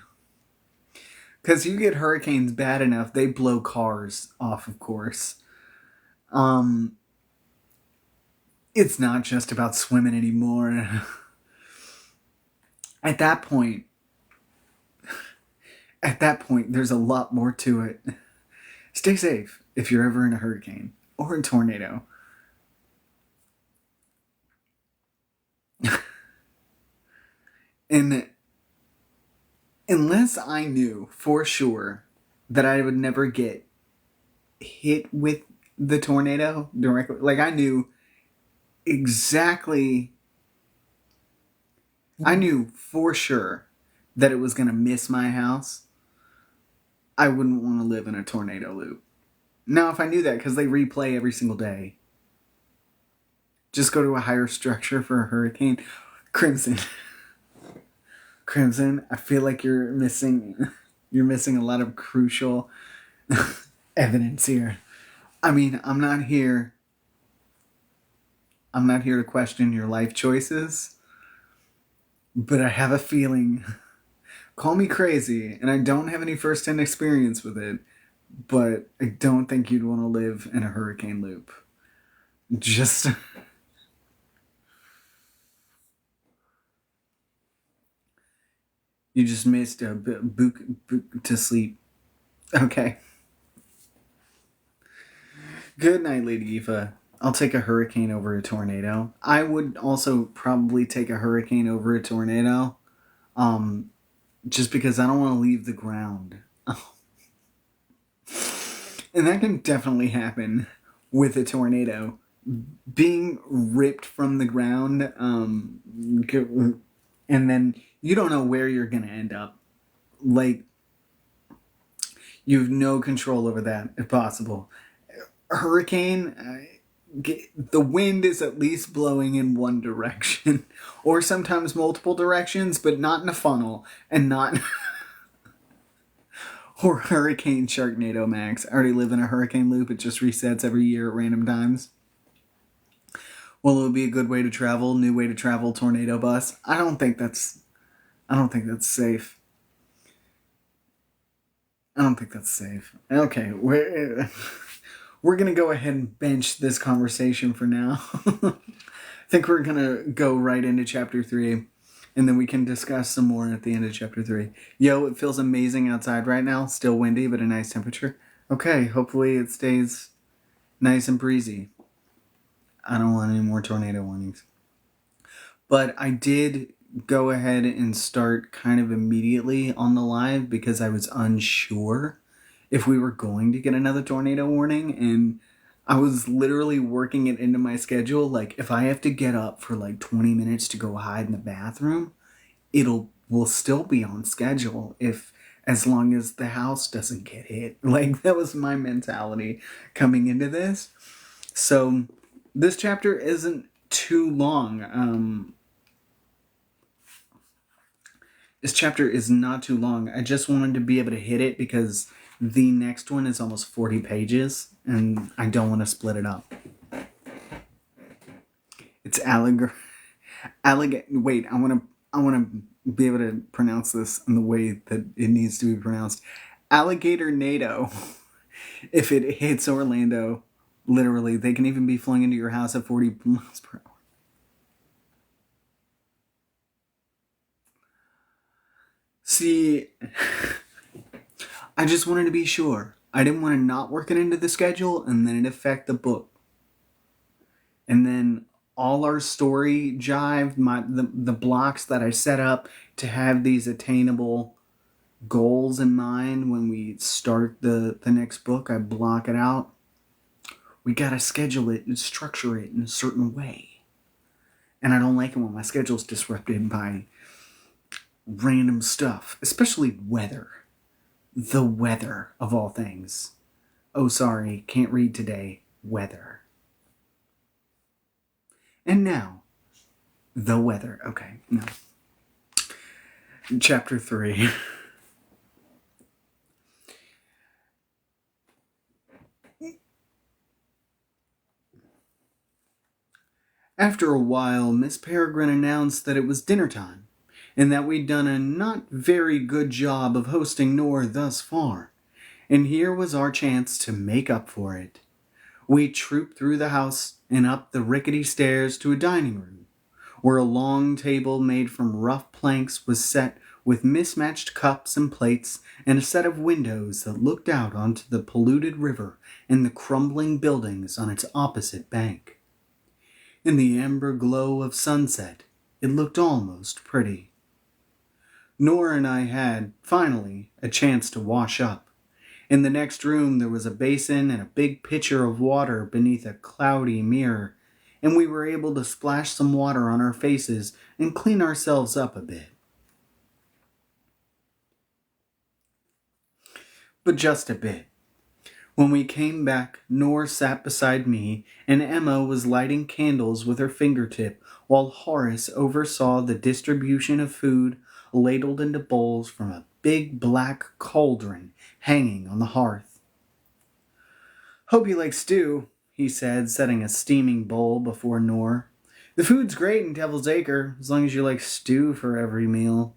Because you get hurricanes bad enough, they blow cars off, of course. It's not just about swimming anymore. At that point, there's a lot more to it. Stay safe if you're ever in a hurricane or a tornado. And unless I knew for sure that I would never get hit with the tornado directly, like I knew exactly, I knew for sure that it was going to miss my house, I wouldn't want to live in a tornado loop. Now, if I knew that, because they replay every single day, just go to a higher structure for a hurricane. Crimson. Crimson, I feel like you're missing a lot of crucial evidence here. I mean, I'm not here to question your life choices, but I have a feeling, call me crazy, and I don't have any first-hand experience with it, but I don't think you'd want to live in a hurricane loop. Just... You just missed a book to sleep. Okay. Good night, Lady Aoife. I'll take a hurricane over a tornado. I would also probably take a hurricane over a tornado. Just because I don't want to leave the ground. And that can definitely happen with a tornado. Being ripped from the ground, and then you don't know where you're going to end up. Like, You have no control over that, if possible. Hurricane, the wind is at least blowing in one direction, or sometimes multiple directions, but not in a funnel, and not. Or Hurricane Sharknado Max. I already live in a hurricane loop. It just resets every year at random times. Well, it would be a good way to travel. New way to travel. Tornado bus. I don't think that's safe. I don't think that's safe. Okay, we're gonna go ahead and bench this conversation for now. I think we're gonna go right into chapter 3, and then we can discuss some more at the end of chapter 3. Yo, it feels amazing outside right now. Still windy, but a nice temperature. Okay, hopefully it stays nice and breezy. I don't want any more tornado warnings. But I did go ahead and start kind of immediately on the live because I was unsure if we were going to get another tornado warning, and I was literally working it into my schedule. Like, if I have to get up for like 20 minutes to go hide in the bathroom, will still be on schedule as long as the house doesn't get hit. Like, that was my mentality coming into this. So this chapter isn't too long. This chapter is not too long. I just wanted to be able to hit it because the next one is almost 40 pages, and I don't want to split it up. It's Wait, I want to be able to pronounce this in the way that it needs to be pronounced. Alligator NATO. If it hits Orlando, literally, they can even be flung into your house at 40 miles per hour. See, I just wanted to be sure. I didn't want to not work it into the schedule and then it affect the book. And then all our story jive, the blocks that I set up to have these attainable goals in mind when we start the next book, I block it out. We gotta schedule it and structure it in a certain way. And I don't like it when my schedule's disrupted by random stuff, especially weather. The weather, of all things. Oh, sorry, can't read today. Weather. And now, the weather. Okay, no. Chapter 3. After a while, Miss Peregrine announced that it was dinner time, and that we'd done a not very good job of hosting Nor thus far, and here was our chance to make up for it. We trooped through the house and up the rickety stairs to a dining room, where a long table made from rough planks was set with mismatched cups and plates and a set of windows that looked out onto the polluted river and the crumbling buildings on its opposite bank. In the amber glow of sunset, it looked almost pretty. Nor and I had, finally, a chance to wash up. In the next room there was a basin and a big pitcher of water beneath a cloudy mirror, and we were able to splash some water on our faces and clean ourselves up a bit. But just a bit. When we came back, Nor sat beside me, and Emma was lighting candles with her fingertip, while Horace oversaw the distribution of food ladled into bowls from a big black cauldron hanging on the hearth. "Hope you like stew," he said, setting a steaming bowl before Nor. "The food's great in Devil's Acre, as long as you like stew for every meal."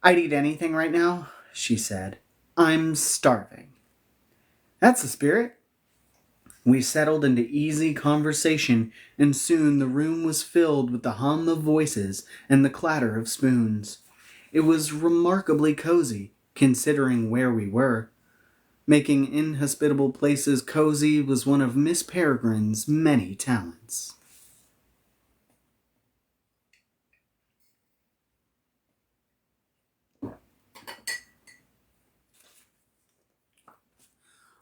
"I'd eat anything right now," she said. "I'm starving." "That's the spirit." We settled into easy conversation, and soon the room was filled with the hum of voices and the clatter of spoons. It was remarkably cozy, considering where we were. Making inhospitable places cozy was one of Miss Peregrine's many talents.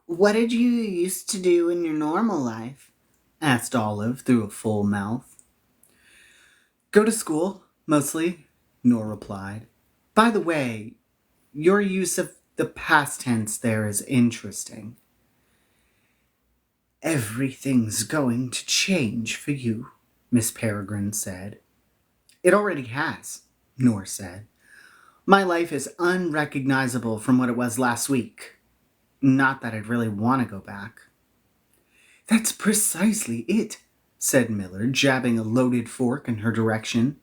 "What did you used to do in your normal life?" asked Olive through a full mouth. "Go to school, mostly," Nor replied. "By the way, your use of The past tense there is interesting. Everything's going to change for you, Miss Peregrine said. It already has, Noor said. My life is unrecognizable from what it was last week. Not that I'd really want to go back. That's precisely it, said Miller, jabbing a loaded fork in her direction.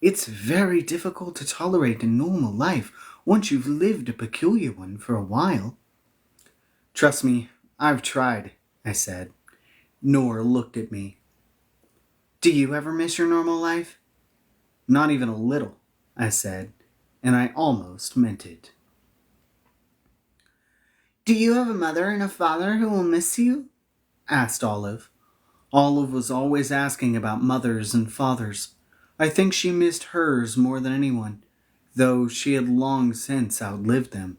It's very difficult to tolerate a normal life once you've lived a peculiar one for a while. Trust me, I've tried, I said. Noor looked at me. Do you ever miss your normal life? Not even a little, I said, and I almost meant it. Do you have a mother and a father who will miss you? Asked Olive. Olive was always asking about mothers and fathers. I think she missed hers more than anyone, though she had long since outlived them.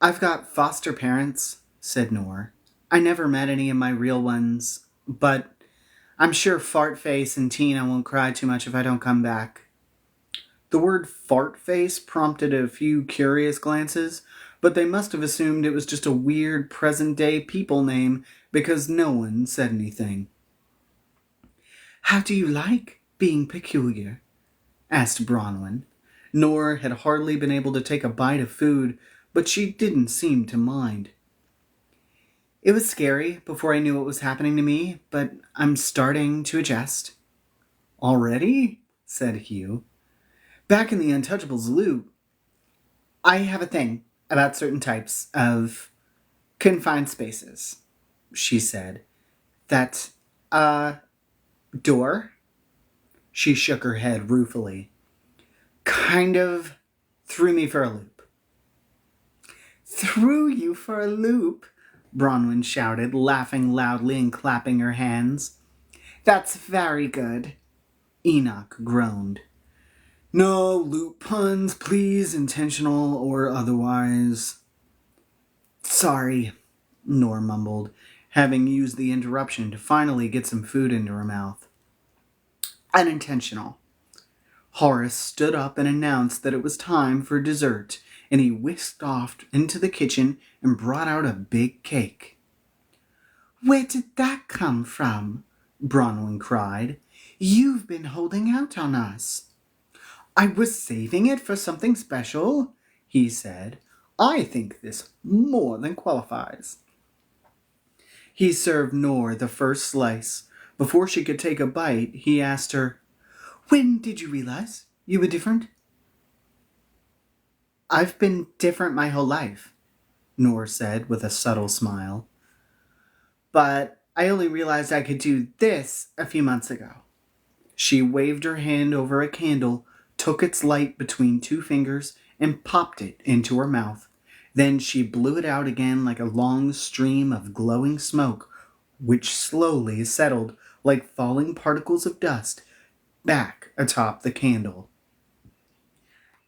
I've got foster parents, said Noor. I never met any of my real ones, but I'm sure Fartface and Tina won't cry too much if I don't come back. The word Fartface prompted a few curious glances, but they must have assumed it was just a weird present-day people name because no one said anything. How do you like being peculiar? Asked Bronwyn. Noor had hardly been able to take a bite of food, but she didn't seem to mind. It was scary before I knew what was happening to me, but I'm starting to adjust. Already? Said Hugh. Back in the Untouchables loop, I have a thing about certain types of confined spaces, she said. That, door? She shook her head ruefully. Kind of threw me for a loop. Threw you for a loop? Bronwyn shouted, laughing loudly and clapping her hands. That's very good. Enoch groaned. No loop puns, please, intentional or otherwise. Sorry, Noor mumbled, having used the interruption to finally get some food into her mouth. Unintentional. Horace stood up and announced that it was time for dessert, and he whisked off into the kitchen and brought out a big cake. Where did that come from? Bronwyn cried. You've been holding out on us. I was saving it for something special, he said. I think this more than qualifies. He served Noor the first slice. Before she could take a bite, he asked her, When did you realize you were different? I've been different my whole life, Noor said with a subtle smile. But I only realized I could do this a few months ago. She waved her hand over a candle, took its light between two fingers, and popped it into her mouth. Then she blew it out again like a long stream of glowing smoke, which slowly settled like falling particles of dust back atop the candle.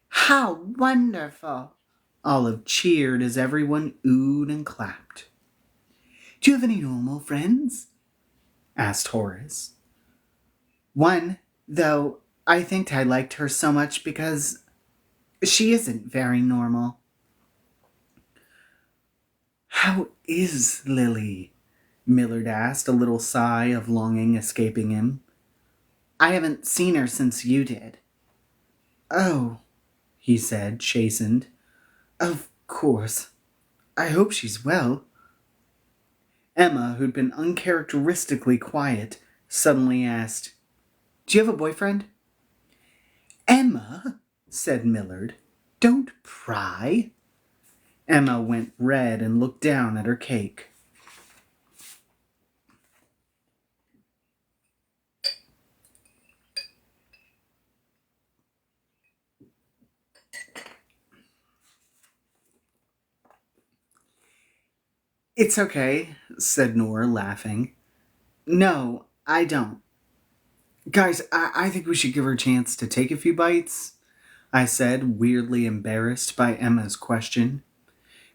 How wonderful! Olive cheered as everyone oohed and clapped. Do you have any normal friends? Asked Horace. One, though I think I liked her so much because she isn't very normal. How is Lily? Millard asked, a little sigh of longing escaping him. I haven't seen her since you did. Oh, he said, chastened. Of course. I hope she's well. Emma, who'd been uncharacteristically quiet, suddenly asked, Do you have a boyfriend? Emma, said Millard, don't pry. Emma went red and looked down at her cake. It's okay, said Noor, laughing. No, I don't. Guys, I think we should give her a chance to take a few bites, I said, weirdly embarrassed by Emma's question.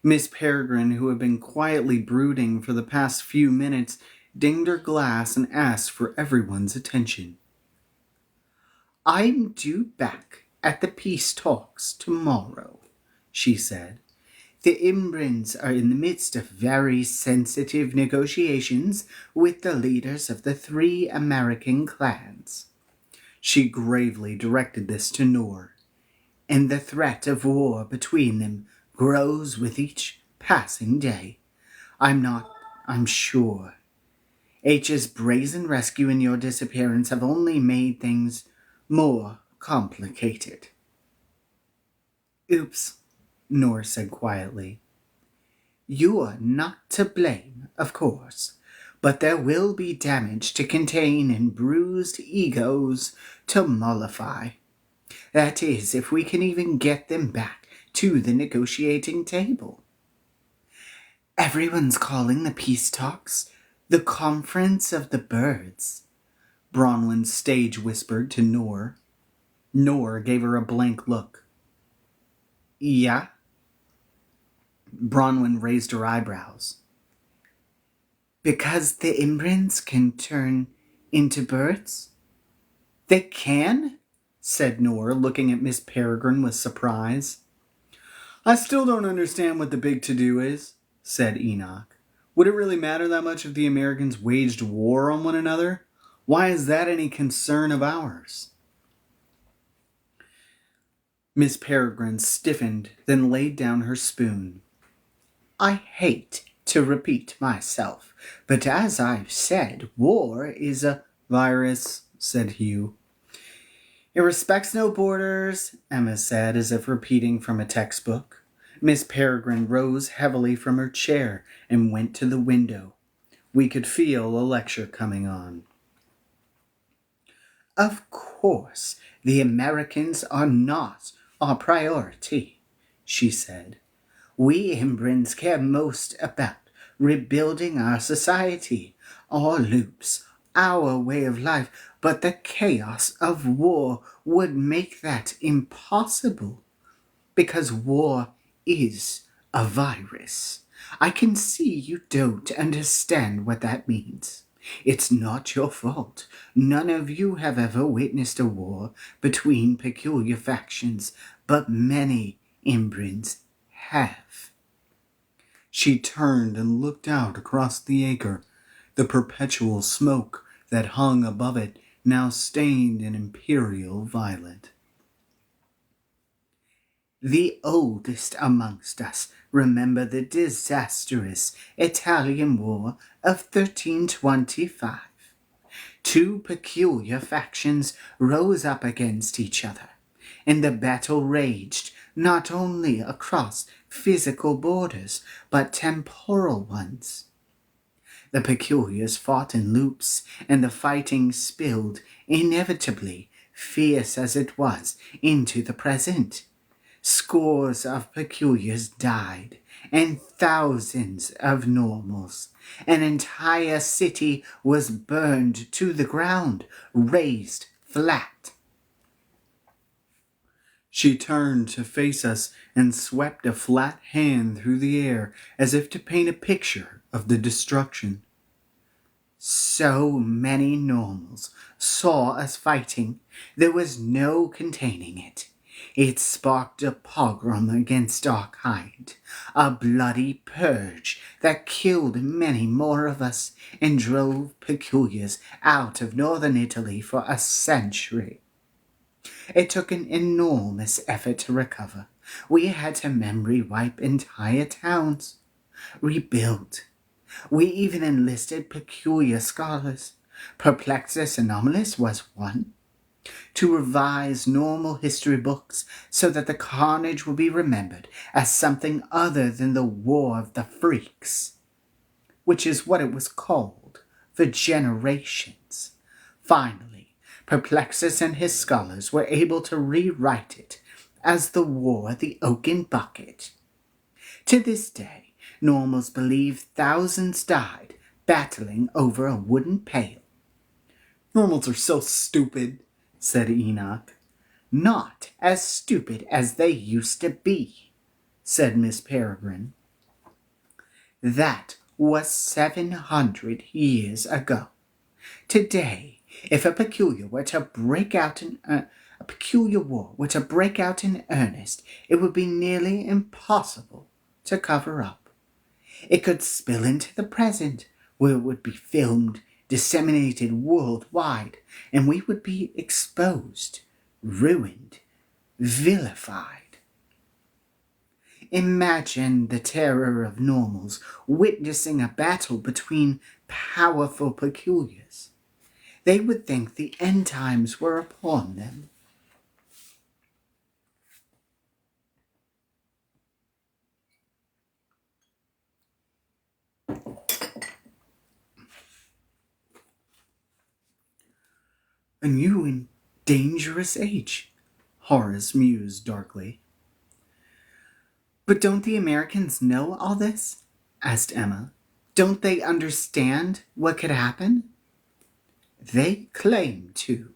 Miss Peregrine, who had been quietly brooding for the past few minutes, dinged her glass and asked for everyone's attention. I'm due back at the peace talks tomorrow, she said. The Imbrins are in the midst of very sensitive negotiations with the leaders of the 3 American clans. She gravely directed this to Noor, and the threat of war between them grows with each passing day. I'm sure. H's brazen rescue and your disappearance have only made things more complicated. Oops, Noor said quietly. You're not to blame, of course, but there will be damage to contain and bruised egos to mollify. That is, if we can even get them back to the negotiating table. Everyone's calling the peace talks the Conference of the Birds, Bronwyn stage whispered to Noor. Noor gave her a blank look. Yeah? Bronwyn raised her eyebrows. Because the Imbrins can turn into birds? They can? Said Noor, looking at Miss Peregrine with surprise. I still don't understand what the big to-do is, said Enoch. Would it really matter that much if the Americans waged war on one another? Why is that any concern of ours? Miss Peregrine stiffened, then laid down her spoon. I hate to repeat myself, but as I've said, war is a virus, said Hugh. It respects no borders, Emma said, as if repeating from a textbook. Miss Peregrine rose heavily from her chair and went to the window. We could feel a lecture coming on. Of course, the Americans are not our priority, she said. We Imbrins care most about rebuilding our society, our loops, our way of life, but the chaos of war would make that impossible, because war is a virus. I can see you don't understand what that means. It's not your fault. None of you have ever witnessed a war between peculiar factions, but many Imbrins have. She turned and looked out across the acre. The perpetual smoke that hung above it now stained an imperial violet. The oldest amongst us remember the disastrous Italian War of 1325. 2 peculiar factions rose up against each other, and the battle raged not only across physical borders, but temporal ones. The peculiars fought in loops, and the fighting spilled, inevitably, fierce as it was, into the present. Scores of peculiars died, and thousands of normals. An entire city was burned to the ground, razed flat. She turned to face us and swept a flat hand through the air as if to paint a picture of the destruction. So many normals saw us fighting, there was no containing it. It sparked a pogrom against our kind, a bloody purge that killed many more of us and drove peculiars out of northern Italy for a century. It took an enormous effort to recover. We had to memory wipe entire towns, rebuild. We even enlisted peculiar scholars. Perplexus Anomalus was one, to revise normal history books so that the carnage would be remembered as something other than the War of the Freaks, which is what it was called for generations. Finally, Perplexus and his scholars were able to rewrite it as the War of the Oaken Bucket. To this day, normals believe thousands died battling over a wooden pail. Normals are so stupid, said Enoch. Not as stupid as they used to be, said Miss Peregrine. That was 700 years ago. Today, if a peculiar were to break out peculiar war were to break out in earnest, it would be nearly impossible to cover up. It could spill into the present, where it would be filmed, disseminated worldwide, and we would be exposed, ruined, vilified. Imagine the terror of normals witnessing a battle between powerful peculiars. They would think the end times were upon them. A new and dangerous age, Horace mused darkly. But don't the Americans know all this? Asked Emma. Don't they understand what could happen? They claim to,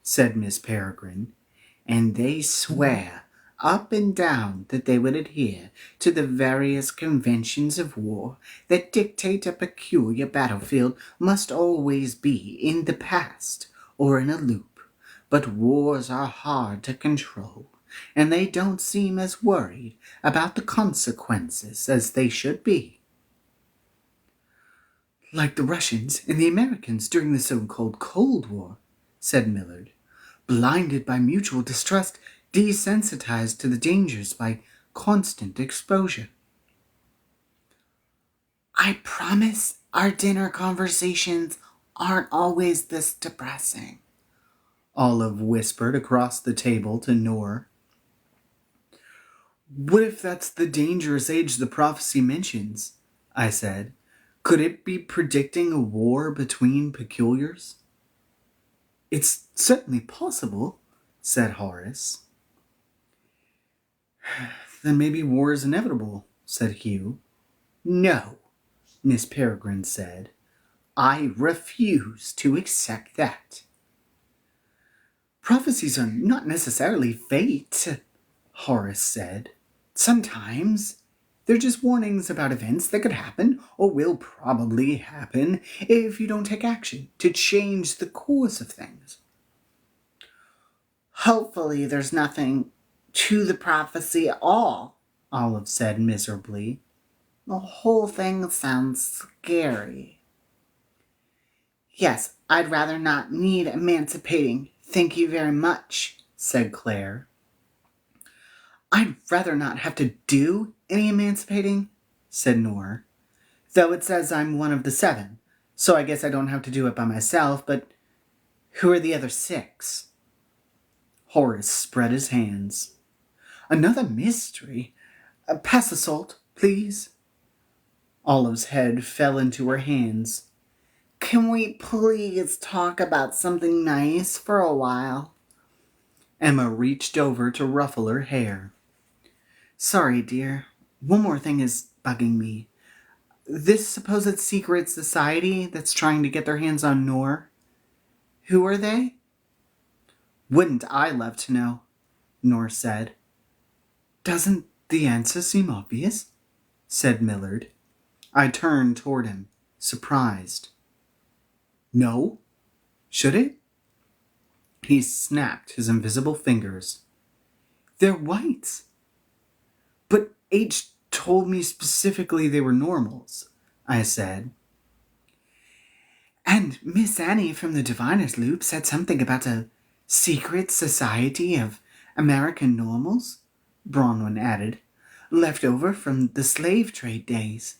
said Miss Peregrine, and they swear up and down that they would adhere to the various conventions of war that dictate a peculiar battlefield must always be in the past or in a loop. But wars are hard to control, and they don't seem as worried about the consequences as they should be. Like the Russians and the Americans during the so-called Cold War, said Millard, blinded by mutual distrust, desensitized to the dangers by constant exposure. I promise our dinner conversations aren't always this depressing, Olive whispered across the table to Noor. What if that's the dangerous age the prophecy mentions? I said. Could it be predicting a war between peculiars? It's certainly possible, said Horace. Then maybe war is inevitable, said Hugh. No, Miss Peregrine said. I refuse to accept that. Prophecies are not necessarily fate, Horace said. Sometimes they're just warnings about events that could happen or will probably happen if you don't take action to change the course of things. Hopefully there's nothing to the prophecy at all, Olive said miserably. The whole thing sounds scary. Yes, I'd rather not need emancipating, thank you very much, said Claire. I'd rather not have to do any emancipating, said Noor. Though it says I'm one of the 7, so I guess I don't have to do it by myself, but who are the other 6? Horace spread his hands. Another mystery. Pass the salt, please. Olive's head fell into her hands. Can we please talk about something nice for a while? Emma reached over to ruffle her hair. Sorry, dear. One more thing is bugging me. This supposed secret society that's trying to get their hands on Noor. Who are they? Wouldn't I love to know, Noor said. Doesn't the answer seem obvious? Said Millard. I turned toward him, surprised. No? Should it? He snapped his invisible fingers. They're whites. But H told me specifically they were normals, I said. And Miss Annie from the Diviner's Loop said something about a secret society of American normals, Bronwyn added, left over from the slave trade days.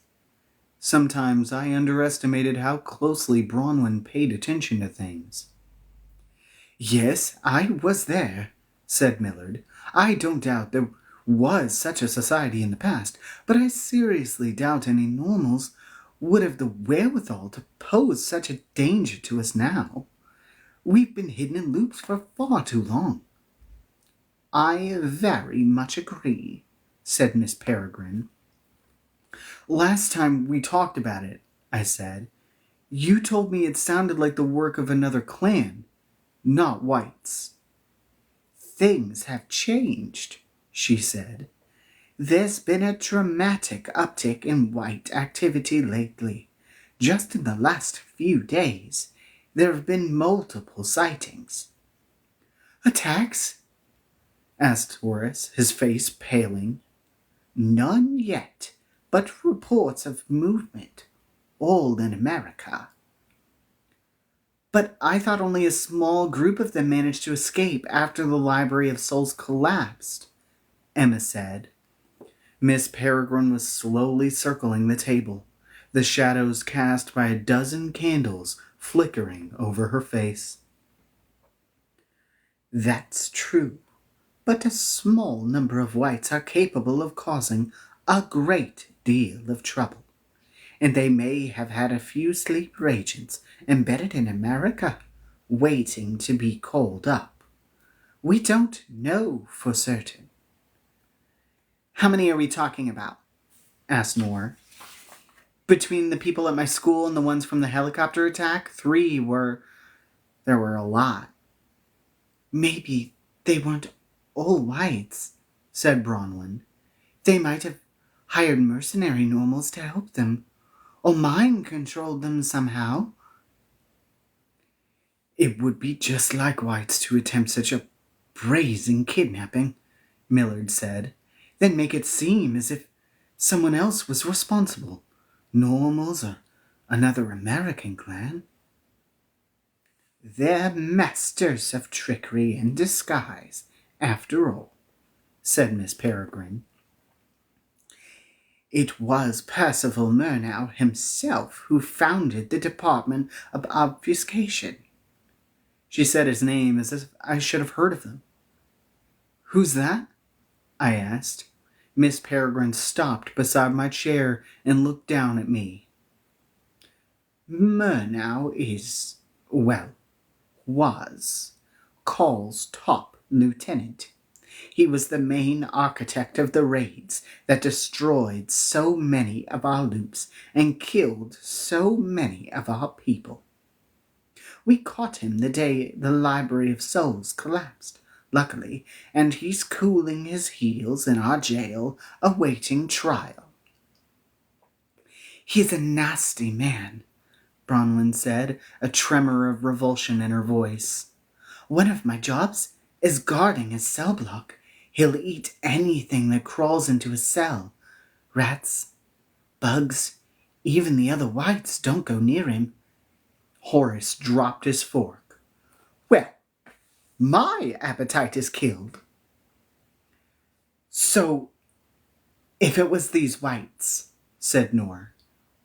Sometimes I underestimated how closely Bronwyn paid attention to things. Yes, I was there, said Millard. I don't doubt there was such a society in the past, but I seriously doubt any normals would have the wherewithal to pose such a danger to us now. We've been hidden in loops for far too long. I very much agree, said Miss Peregrine. Last time we talked about it, I said, you told me it sounded like the work of another clan, not whites. Things have changed, she said. There's been a dramatic uptick in white activity lately. Just in the last few days, there have been multiple sightings. Attacks? Asked Horace, his face paling. None yet, but reports of movement, all in America. But I thought only a small group of them managed to escape after the Library of Souls collapsed, Emma said. Miss Peregrine was slowly circling the table, the shadows cast by a dozen candles flickering over her face. That's true, but a small number of whites are capable of causing a great deal of trouble, and they may have had a few sleeper agents embedded in America, waiting to be called up. We don't know for certain. How many are we talking about? Asked Nor. Between the people at my school and the ones from the helicopter attack, there were a lot. Maybe they weren't all whites, said Bronwyn. They might have hired mercenary normals to help them, or mind-controlled them somehow. It would be just like whites to attempt such a brazen kidnapping, Millard said, then make it seem as if someone else was responsible, normals or another American clan. They're masters of trickery and disguise, after all, said Miss Peregrine. It was Percival Murnau himself who founded the Department of Obfuscation. She said his name as if I should have heard of him. Who's that? I asked. Miss Peregrine stopped beside my chair and looked down at me. Murnau is, was Call's top lieutenant. He was the main architect of the raids that destroyed so many of our loops and killed so many of our people. We caught him the day the Library of Souls collapsed, luckily, and he's cooling his heels in our jail, awaiting trial. He's a nasty man, Bronwyn said, a tremor of revulsion in her voice. One of my jobs is guarding his cell block. He'll eat anything that crawls into his cell. Rats, bugs, even the other whites don't go near him. Horace dropped his fork. Well, my appetite is killed. So, if it was these whites, said Nor,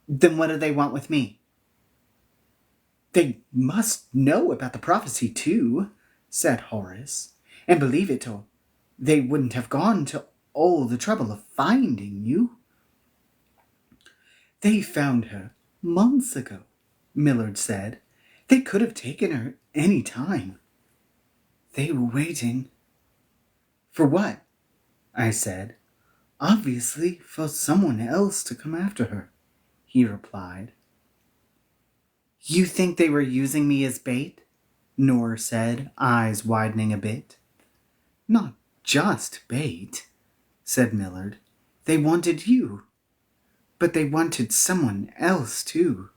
then what do they want with me? They must know about the prophecy, too, said Horace, and believe it, or they wouldn't have gone to all the trouble of finding you. They found her months ago, Millard said. They could have taken her any time. They were waiting. For what? I said. Obviously for someone else to come after her, he replied. You think they were using me as bait? Nor said, eyes widening a bit. Not just bait, said Millard. They wanted you. But they wanted someone else, too.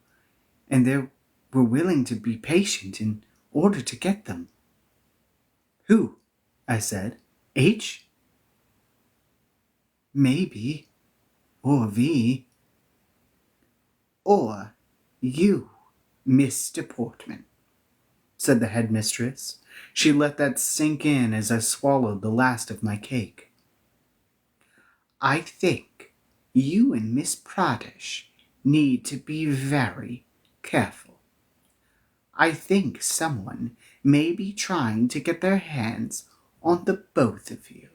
And they were willing to be patient in order to get them. Who? I said. H? Maybe. Or V. Or you, Mr. Portman, said the headmistress. She let that sink in as I swallowed the last of my cake. I think you and Miss Pradesh need to be very careful. I think someone may be trying to get their hands on the both of you.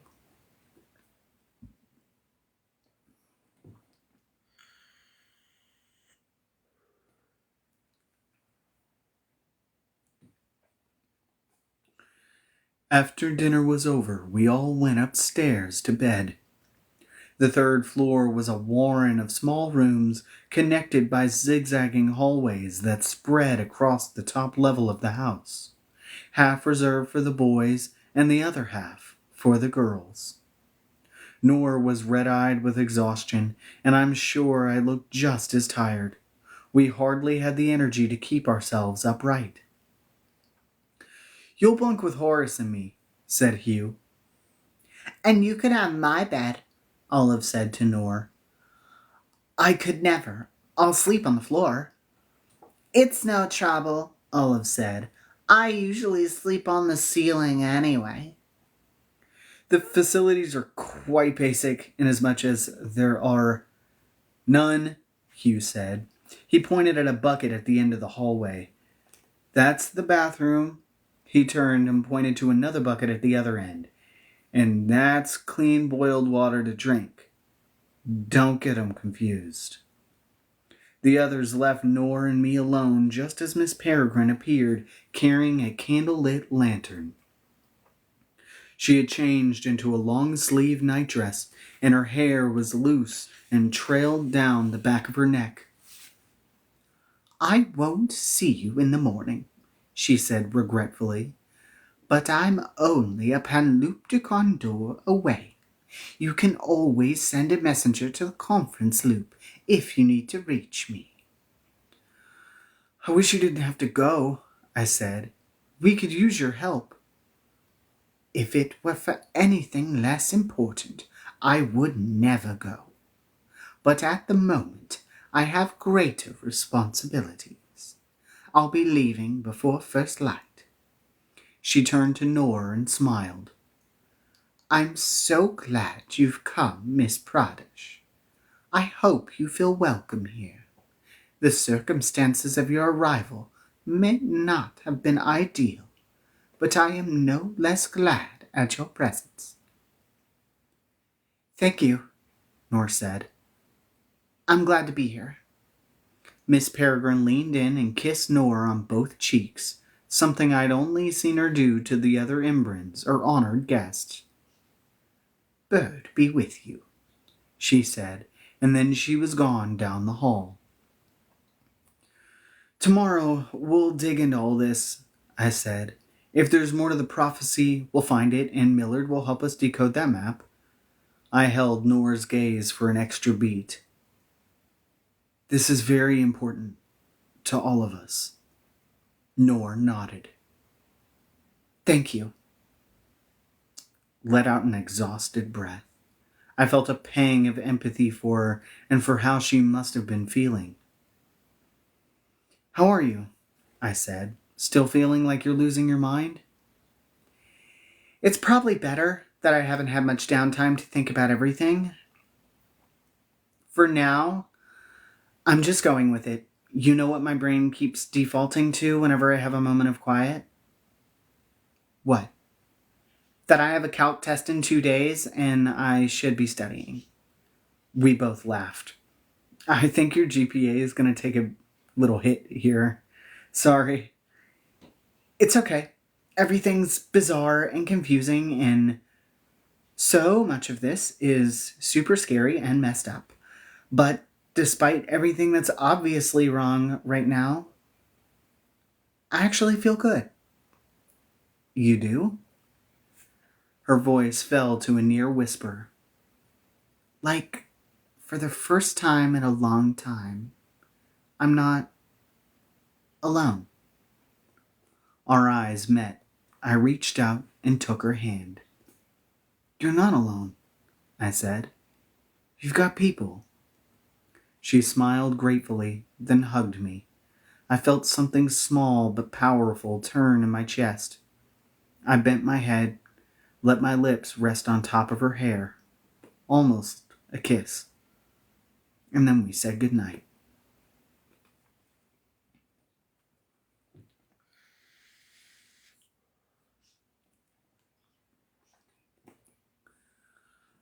After dinner was over, we all went upstairs to bed. The third floor was a warren of small rooms connected by zigzagging hallways that spread across the top level of the house, half reserved for the boys and the other half for the girls. Nor was red-eyed with exhaustion, and I'm sure I looked just as tired. We hardly had the energy to keep ourselves upright. You'll bunk with Horace and me, said Hugh. And you could have my bed, Olive said to Nor. I could never. I'll sleep on the floor. It's no trouble, Olive said. I usually sleep on the ceiling anyway. The facilities are quite basic in as much as there are none, Hugh said. He pointed at a bucket at the end of the hallway. That's the bathroom. He turned and pointed to another bucket at the other end. And that's clean boiled water to drink. Don't get 'em confused. The others left Nor and me alone just as Miss Peregrine appeared, carrying a candle-lit lantern. She had changed into a long-sleeved nightdress, and her hair was loose and trailed down the back of her neck. I won't see you in the morning, she said regretfully, but I'm only a panloop-de condor away. You can always send a messenger to the conference loop if you need to reach me. I wish you didn't have to go, I said. We could use your help. If it were for anything less important, I would never go. But at the moment, I have greater responsibilities. I'll be leaving before first light. She turned to Nor and smiled. I'm so glad you've come, Miss Pradesh. I hope you feel welcome here. The circumstances of your arrival may not have been ideal, but I am no less glad at your presence. Thank you, Nor said. I'm glad to be here. Miss Peregrine leaned in and kissed Nor on both cheeks, something I'd only seen her do to the other Embrins or honored guests. Bird be with you, she said, and then she was gone down the hall. Tomorrow we'll dig into all this, I said. If there's more to the prophecy, we'll find it, and Millard will help us decode that map. I held Nor's gaze for an extra beat. This is very important to all of us. Nor nodded. Thank you. Let out an exhausted breath. I felt a pang of empathy for her and for how she must have been feeling. How are you? I said. Still feeling like you're losing your mind? It's probably better that I haven't had much downtime to think about everything. For now, I'm just going with it. You know what my brain keeps defaulting to whenever I have a moment of quiet? What? That I have a calc test in 2 days and I should be studying. We both laughed. I think your GPA is going to take a little hit here. Sorry. It's okay. Everything's bizarre and confusing, and so much of this is super scary and messed up. But despite everything that's obviously wrong right now, I actually feel good. You do? Her voice fell to a near whisper. Like, for the first time in a long time, I'm not alone. Our eyes met. I reached out and took her hand. You're not alone, I said. You've got people. She smiled gratefully, then hugged me. I felt something small but powerful turn in my chest. I bent my head, let my lips rest on top of her hair. Almost a kiss. And then we said goodnight.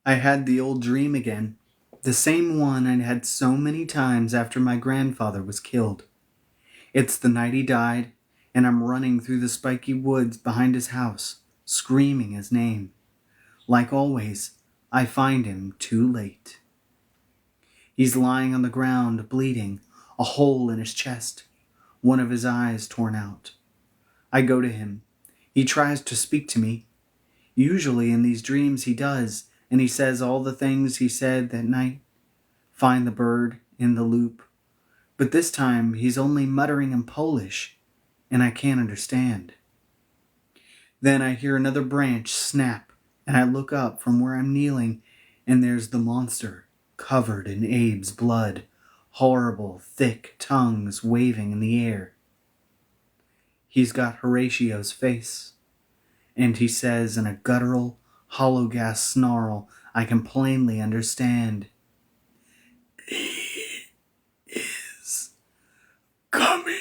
I had the old dream again, the same one I'd had so many times after my grandfather was killed. It's the night he died, and I'm running through the spiky woods behind his house, screaming his name. Like always, I find him too late. He's lying on the ground, bleeding, a hole in his chest, one of his eyes torn out. I go to him. He tries to speak to me. Usually in these dreams he does, and he says all the things he said that night. Find the bird in the loop. But this time he's only muttering in Polish, and I can't understand. Then I hear another branch snap, and I look up from where I'm kneeling, and there's the monster, covered in Abe's blood, horrible, thick tongues waving in the air. He's got Horatio's face, and he says in a guttural, hollow gas snarl I can plainly understand, "He is coming."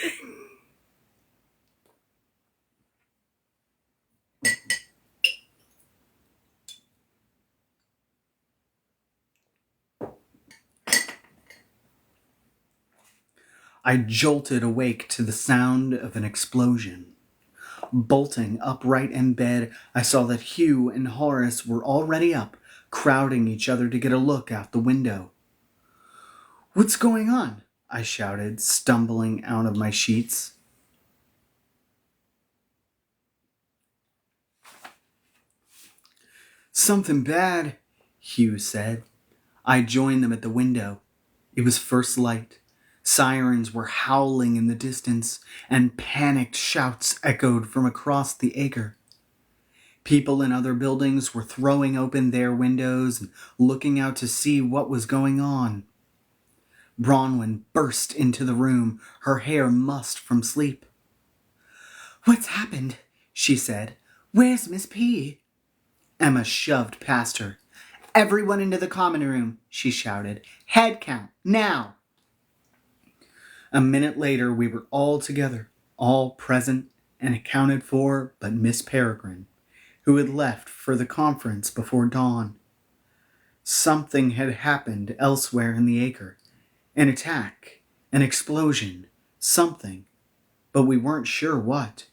I jolted awake to the sound of an explosion. Bolting upright in bed, I saw that Hugh and Horace were already up, crowding each other to get a look out the window. "What's going on?" I shouted, stumbling out of my sheets. "Something bad," Hugh said. I joined them at the window. It was first light. Sirens were howling in the distance, and panicked shouts echoed from across the acre. People in other buildings were throwing open their windows and looking out to see what was going on. Bronwyn burst into the room, her hair mussed from sleep. "What's happened?" she said. "Where's Miss P?" Emma shoved past her. "Everyone into the common room," she shouted. "Head count, now!" A minute later, we were all together, all present and accounted for but Miss Peregrine, who had left for the conference before dawn. Something had happened elsewhere in the acre. An attack, an explosion, something, but we weren't sure what.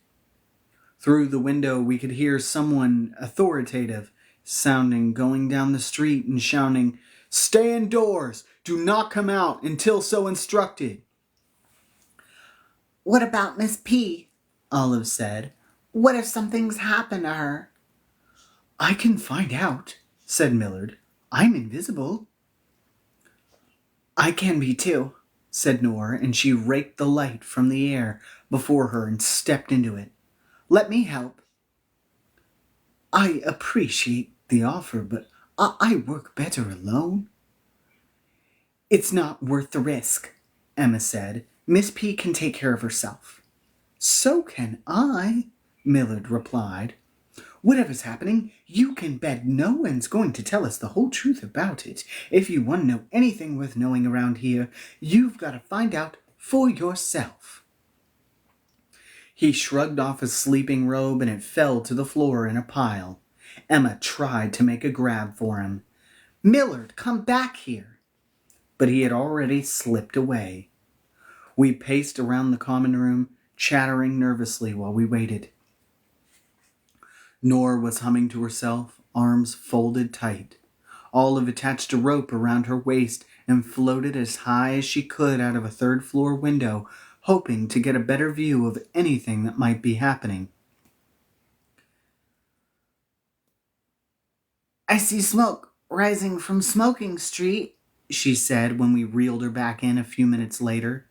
Through the window, we could hear someone authoritative sounding going down the street and shouting, "Stay indoors! Do not come out until so instructed!" "What about Miss P?" Olive said. "What if something's happened to her?" "I can find out," said Millard. "I'm invisible." "I can be too," said Nora, and she raked the light from the air before her and stepped into it. "Let me help." "I appreciate the offer, but I work better alone." "It's not worth the risk," Emma said. "Miss P can take care of herself." "So can I," Millard replied. "Whatever's happening, you can bet no one's going to tell us the whole truth about it. If you want to know anything worth knowing around here, you've got to find out for yourself." He shrugged off his sleeping robe and it fell to the floor in a pile. Emma tried to make a grab for him. "Millard, come back here." But he had already slipped away. We paced around the common room, chattering nervously while we waited. Nora was humming to herself, arms folded tight. Olive attached a rope around her waist and floated as high as she could out of a third-floor window, hoping to get a better view of anything that might be happening. "I see smoke rising from Smoking Street," she said when we reeled her back in a few minutes later.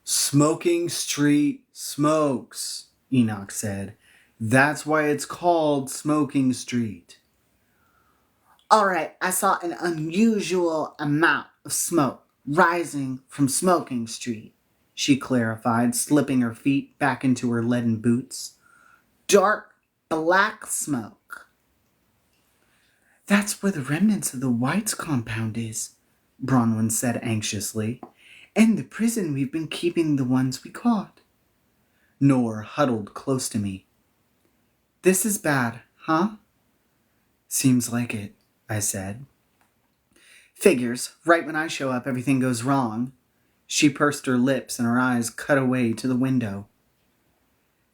"Smoking Street smokes," Enoch said. "That's why it's called Smoking Street." "All right, I saw an unusual amount of smoke rising from Smoking Street," she clarified, slipping her feet back into her leaden boots. "Dark, black smoke." "That's where the remnants of the Whites compound is," Bronwyn said anxiously. "And the prison we've been keeping the ones we caught." Nor huddled close to me. "This is bad, huh?" "Seems like it," I said. "Figures. Right when I show up, everything goes wrong." She pursed her lips and her eyes cut away to the window.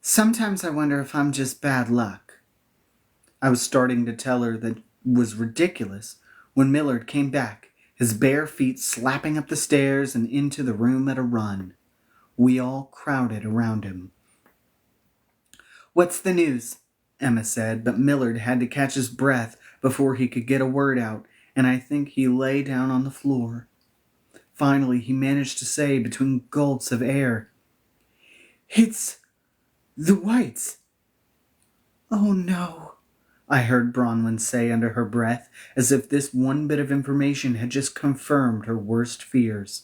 "Sometimes I wonder if I'm just bad luck." I was starting to tell her that was ridiculous when Millard came back, his bare feet slapping up the stairs and into the room at a run. We all crowded around him. "What's the news?" Emma said, but Millard had to catch his breath before he could get a word out, and I think he lay down on the floor. Finally, he managed to say between gulps of air, "It's the Whites." Oh no, I heard Bronwyn say under her breath, as if this one bit of information had just confirmed her worst fears.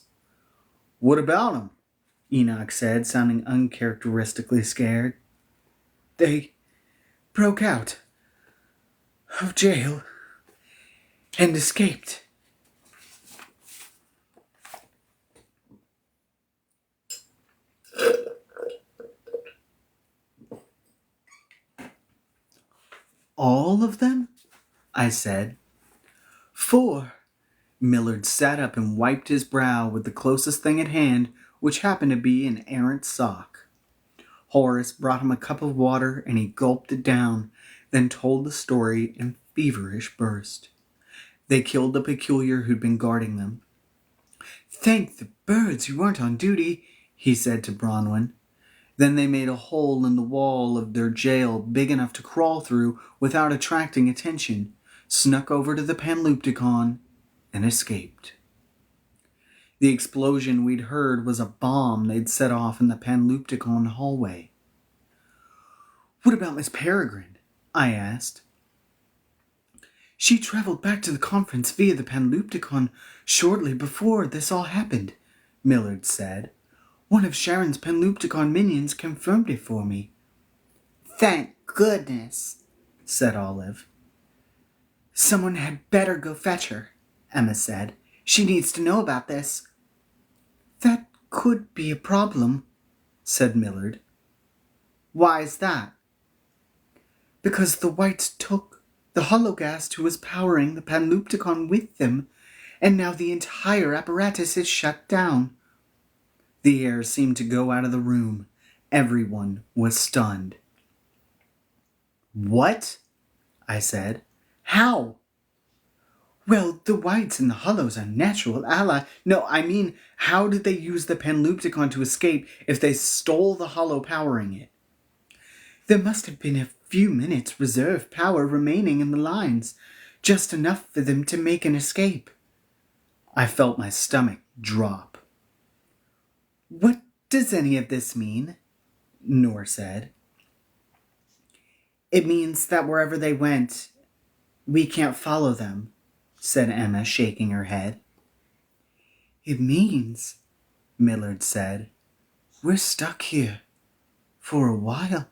What about him? Enoch said, sounding uncharacteristically scared. They broke out of jail and escaped. All of them? I said. 4. Millard sat up and wiped his brow with the closest thing at hand, which happened to be an errant sock. Horace brought him a cup of water and he gulped it down, then told the story in feverish burst. They killed the peculiar who'd been guarding them. Thank the birds you weren't on duty, he said to Bronwyn. Then they made a hole in the wall of their jail big enough to crawl through without attracting attention, snuck over to the Panlupticon, and escaped. The explosion we'd heard was a bomb they'd set off in the Panlupticon hallway. What about Miss Peregrine? I asked. She traveled back to the conference via the Panlupticon shortly before this all happened, Millard said. One of Sharon's Panlupticon minions confirmed it for me. Thank goodness, said Olive. Someone had better go fetch her, Emma said. She needs to know about this. That could be a problem, said Millard. Why is that? Because the Whites took the hologhast who was powering the Panlupticon with them, and now the entire apparatus is shut down. The air seemed to go out of the room. Everyone was stunned. What? I said. How? Well, the Whites and the Hollows are natural ally. No, I mean, how did they use the Panlupticon to escape if they stole the Hollow powering it? There must have been a few minutes reserve power remaining in the lines, just enough for them to make an escape. I felt my stomach drop. What does any of this mean? Noor said. It means that wherever they went, we can't follow them, said Emma, shaking her head. It means, Millard said, we're stuck here for a while.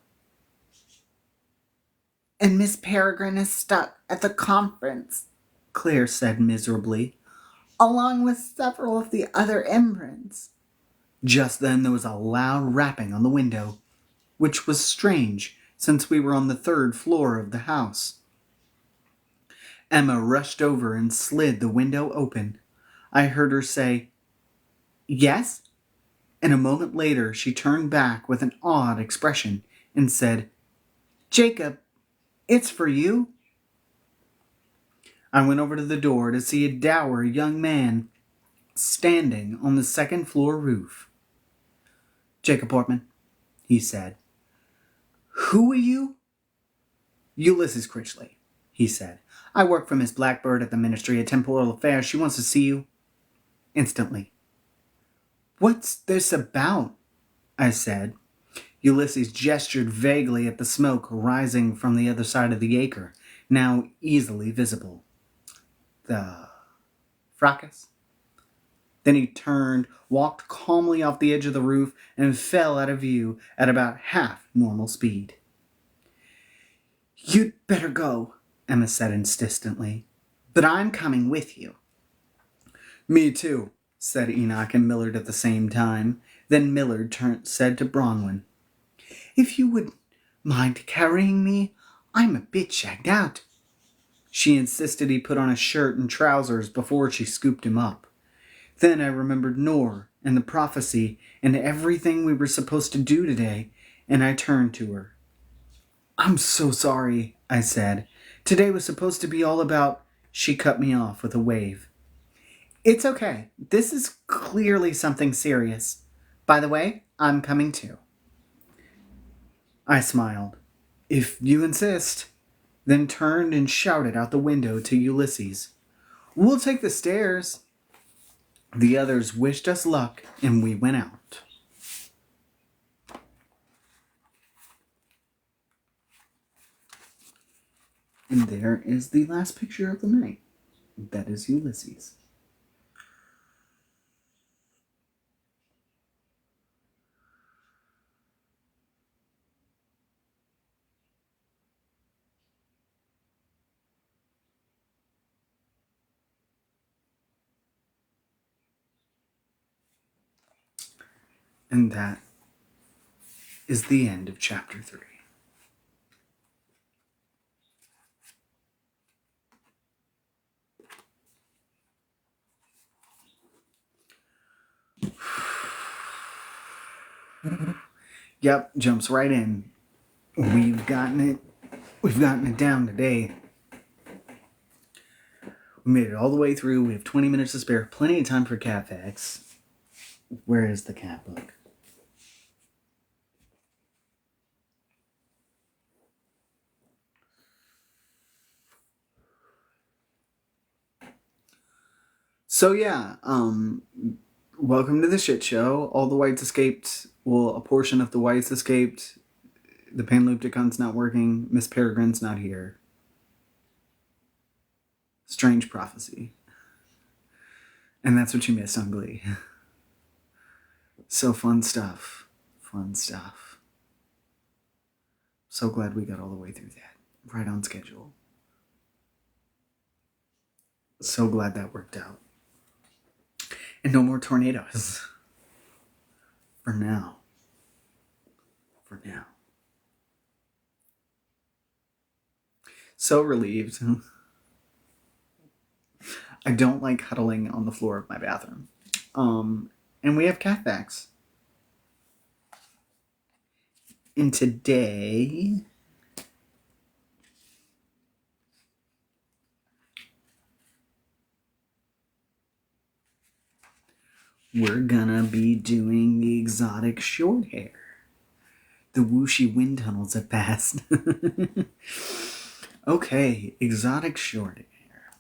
And Miss Peregrine is stuck at the conference, Claire said miserably, along with several of the other Embrons. Just then there was a loud rapping on the window, which was strange since we were on the 3rd floor of the house. Emma rushed over and slid the window open. I heard her say, Yes? And a moment later she turned back with an odd expression and said, Jacob, it's for you. I went over to the door to see a dour young man standing on the 2nd floor roof. Jacob Portman, he said. Who are you? Ulysses Critchley, he said. I work for Miss Blackbird at the Ministry of Temporal Affairs. She wants to see you. Instantly. What's this about? I said. Ulysses gestured vaguely at the smoke rising from the other side of the acre, now easily visible. The fracas? Then he turned, walked calmly off the edge of the roof, and fell out of view at about half normal speed. You'd better go, Emma said insistently. But I'm coming with you. Me too, said Enoch and Millard at the same time. Then Millard said to Bronwyn, If you would mind carrying me, I'm a bit shagged out. She insisted he put on a shirt and trousers before she scooped him up. Then I remembered Noor and the prophecy and everything we were supposed to do today, and I turned to her. I'm so sorry, I said. Today was supposed to be all about... She cut me off with a wave. It's okay. This is clearly something serious. By the way, I'm coming too. I smiled. If you insist. Then turned and shouted out the window to Ulysses. We'll take the stairs. The others wished us luck, and we went out. And there is the last picture of the night. That is Ulysses. And that is the end of chapter 3. Yep, jumps right in. We've gotten it down today. We made it all the way through. We have 20 minutes to spare. Plenty of time for cat facts. Where is the cat book? So yeah, welcome to the shit show. All the whites escaped. Well, a portion of the whites escaped. The Panlupticon's not working. Miss Peregrine's not here. Strange prophecy. And that's what you missed on Glee. So fun stuff. Fun stuff. So glad we got all the way through that. Right on schedule. So glad that worked out. And no more tornadoes. For now. For now. So relieved. I don't like huddling on the floor of my bathroom. And we have cat facts. And today, we're gonna be doing the exotic short hair. The whooshy wind tunnels have passed. Okay, exotic short hair.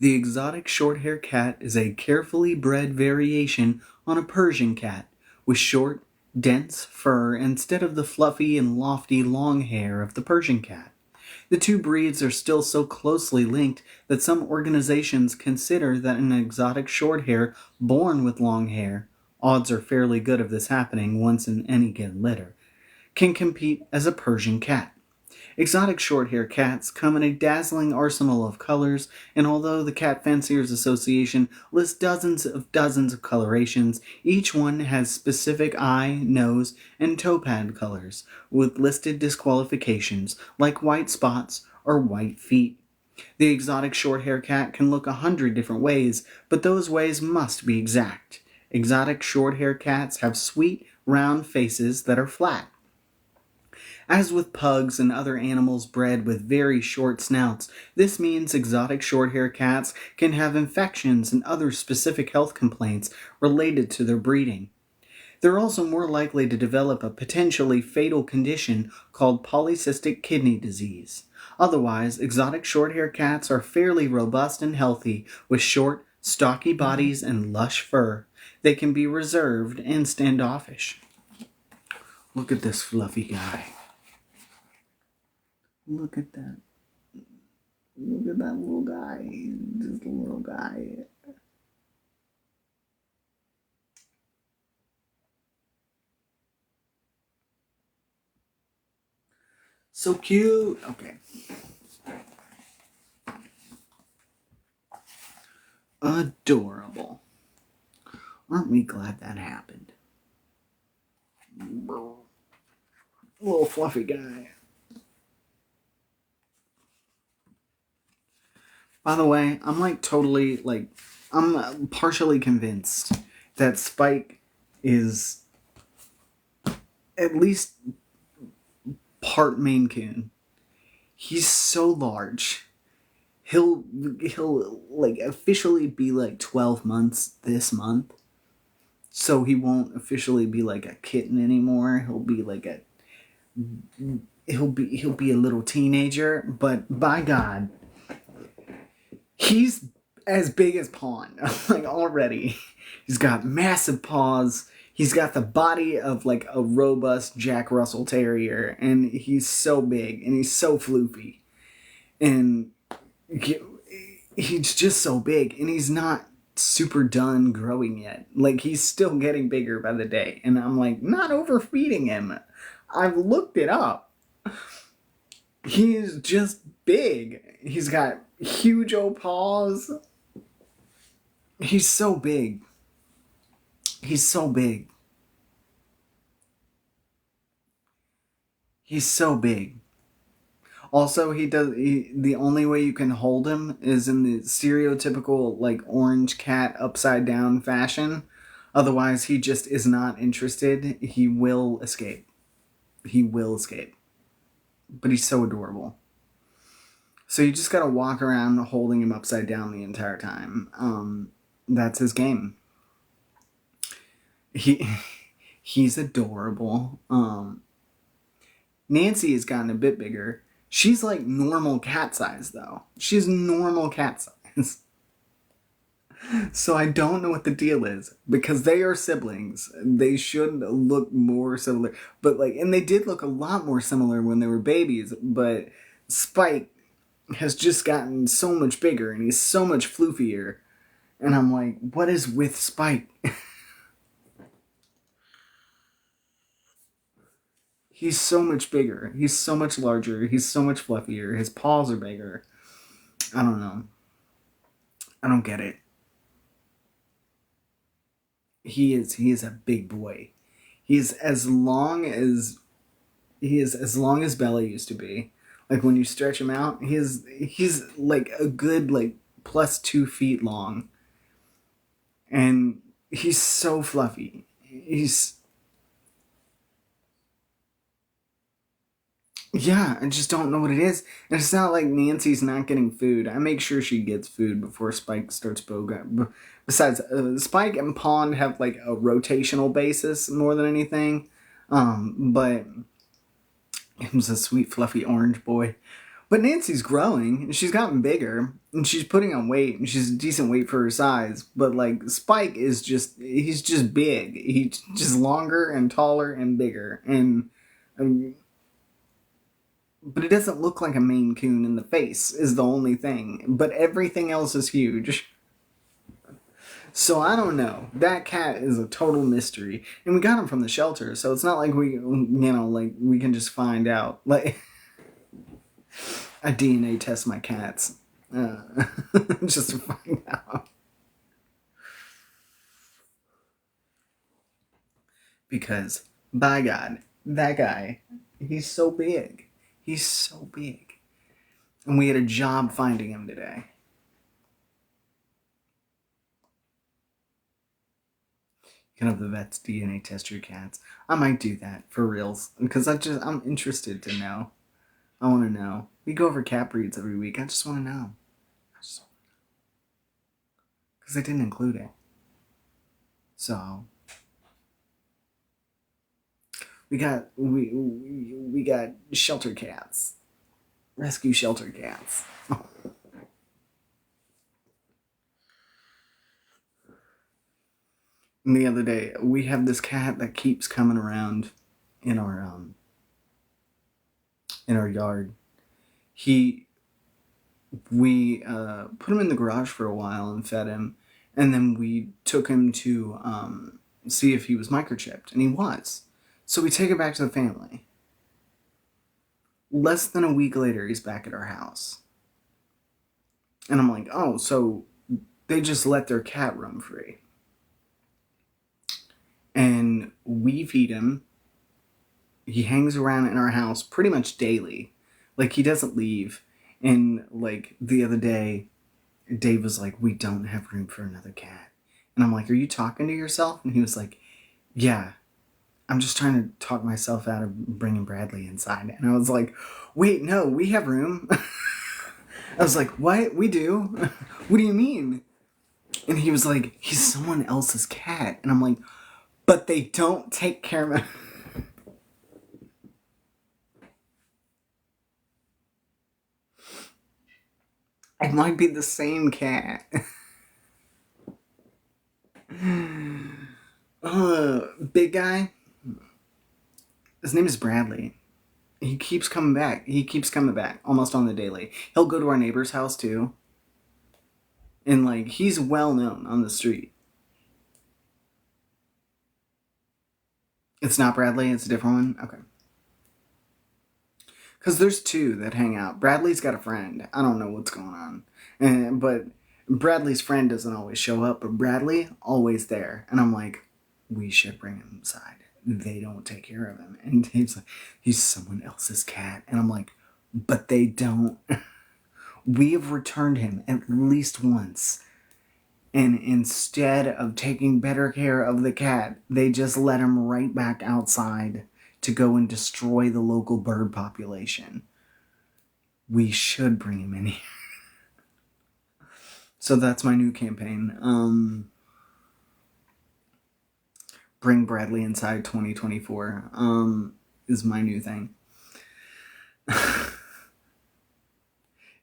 The exotic short hair cat is a carefully bred variation on a Persian cat with short, dense fur instead of the fluffy and lofty long hair of the Persian cat. The two breeds are still so closely linked that some organizations consider that an exotic short hair born with long hair, odds are fairly good of this happening once in any given litter, can compete as a Persian cat. Exotic short-hair cats come in a dazzling arsenal of colors, and although the Cat Fanciers Association lists dozens of colorations, each one has specific eye, nose, and toe pad colors, with listed disqualifications like white spots or white feet. The exotic short-hair cat can look 100 different ways, but those ways must be exact. Exotic short-hair cats have sweet, round faces that are flat. As with pugs and other animals bred with very short snouts, this means exotic short-hair cats can have infections and other specific health complaints related to their breeding. They're also more likely to develop a potentially fatal condition called polycystic kidney disease. Otherwise, exotic short-hair cats are fairly robust and healthy, with short, stocky bodies and lush fur. They can be reserved and standoffish. Look at this fluffy guy. Look at that. Look at that little guy. Just a little guy. So cute. Okay. Adorable. Aren't we glad that happened? Little fluffy guy. By the way, I'm partially convinced that Spike is at least part Maine Coon. He's so large. He'll officially be 12 months this month. So he won't officially be a kitten anymore. He'll be he'll be a little teenager, but by God, he's as big as Pawn, already. He's got massive paws. He's got the body of a robust Jack Russell Terrier, and he's so big and he's so floofy. And he's just so big, and he's not super done growing yet. Like, he's still getting bigger by the day. And I'm like, not overfeeding him. I've looked it up. He is just big. He's got huge old paws. He's so big. He's so big. He's so big. Also, the only way you can hold him is in the stereotypical, like, orange cat upside down fashion. Otherwise, he just is not interested. He will escape. He will escape. But he's so adorable. So you just gotta walk around holding him upside down the entire time. That's his game. He he's adorable. Nancy has gotten a bit bigger. She's like normal cat size though. She's normal cat size. So I don't know what the deal is, because they are siblings. They should look more similar. But like, and they did look a lot more similar when they were babies, but Spike has just gotten so much bigger and he's so much floofier. And I'm like, what is with Spike? He's so much bigger. He's so much larger. He's so much fluffier. His paws are bigger. I don't know. I don't get it. He is a big boy. He is as long as Bella used to be. Like, when you stretch him out, he's like a good, like, plus 2 feet long. And he's so fluffy. Yeah, I just don't know what it is. And it's not like Nancy's not getting food. I make sure she gets food before Spike starts boga. Besides, Spike and Pond have like a rotational basis more than anything. But him's a sweet, fluffy orange boy. But Nancy's growing. She's gotten bigger. And she's putting on weight. And she's a decent weight for her size. But like, Spike is he's just big. He's just longer and taller and bigger. And but it doesn't look like a Maine Coon in the face is the only thing. But everything else is huge. So I don't know. That cat is a total mystery. And we got him from the shelter, so it's not like we can just find out. Like, I DNA test my cats. Just to find out. Because, by God, that guy, he's so big. He's so big. And we had a job finding him today. You can have the vets DNA test your cats. I might do that for reals. Because I'm interested to know. I want to know. We go over cat breeds every week. I just want to know. Because they didn't include it. So we got shelter cats. Rescue shelter cats. And the other day, we have this cat that keeps coming around in our yard. We put him in the garage for a while and fed him, and then we took him to see if he was microchipped, and he was. So we take it back to the family. Less than a week later, he's back at our house. And I'm like, oh, so they just let their cat roam free. And we feed him. He hangs around in our house pretty much daily. Like, he doesn't leave. And, like, the other day, Dave was like, we don't have room for another cat. And I'm like, are you talking to yourself? And he was like, yeah. I'm just trying to talk myself out of bringing Bradley inside. And I was like, wait, no, we have room. I was like, what? We do? What do you mean? And he was like, he's someone else's cat. And I'm like, but they don't take care of him. It might be the same cat. Big guy. His name is Bradley. He keeps coming back. He keeps coming back almost on the daily. He'll go to our neighbor's house too. And like he's well known on the street. It's not Bradley, it's a different one? Okay. Because there's two that hang out. Bradley's got a friend. I don't know what's going on. But Bradley's friend doesn't always show up, but Bradley, always there. And I'm like, we should bring him inside. They don't take care of him. And Dave's like, he's someone else's cat. And I'm like, but they don't. We have returned him at least once. And instead of taking better care of the cat, they just let him right back outside to go and destroy the local bird population. We should bring him in here. So that's my new campaign. Bring Bradley inside 2024 is my new thing.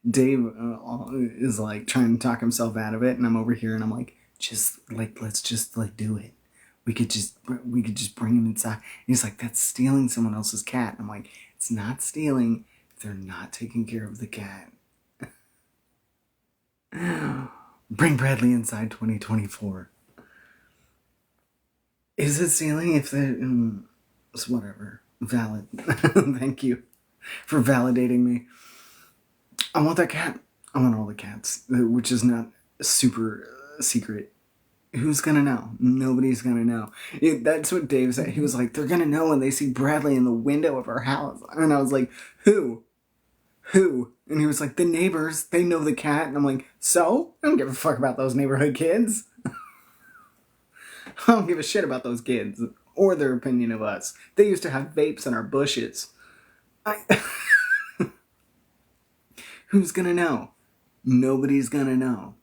Dave is like trying to talk himself out of it, and I'm over here and I'm like, let's just do it. We could just bring him inside. And he's like, that's stealing someone else's cat. And I'm like, it's not stealing. They're not taking care of the cat. Bring Bradley inside 2024. Is it stealing if they... it's whatever. Valid. Thank you for validating me. I want that cat. I want all the cats, which is not super secret. Who's gonna know? Nobody's gonna know. That's what Dave said. He was like, they're gonna know when they see Bradley in the window of our house. And I was like, who? And he was like, the neighbors. They know the cat. And I'm like, so? I don't give a fuck about those neighborhood kids. I don't give a shit about those kids or their opinion of us. They used to have vapes in our bushes. Who's gonna know? Nobody's gonna know.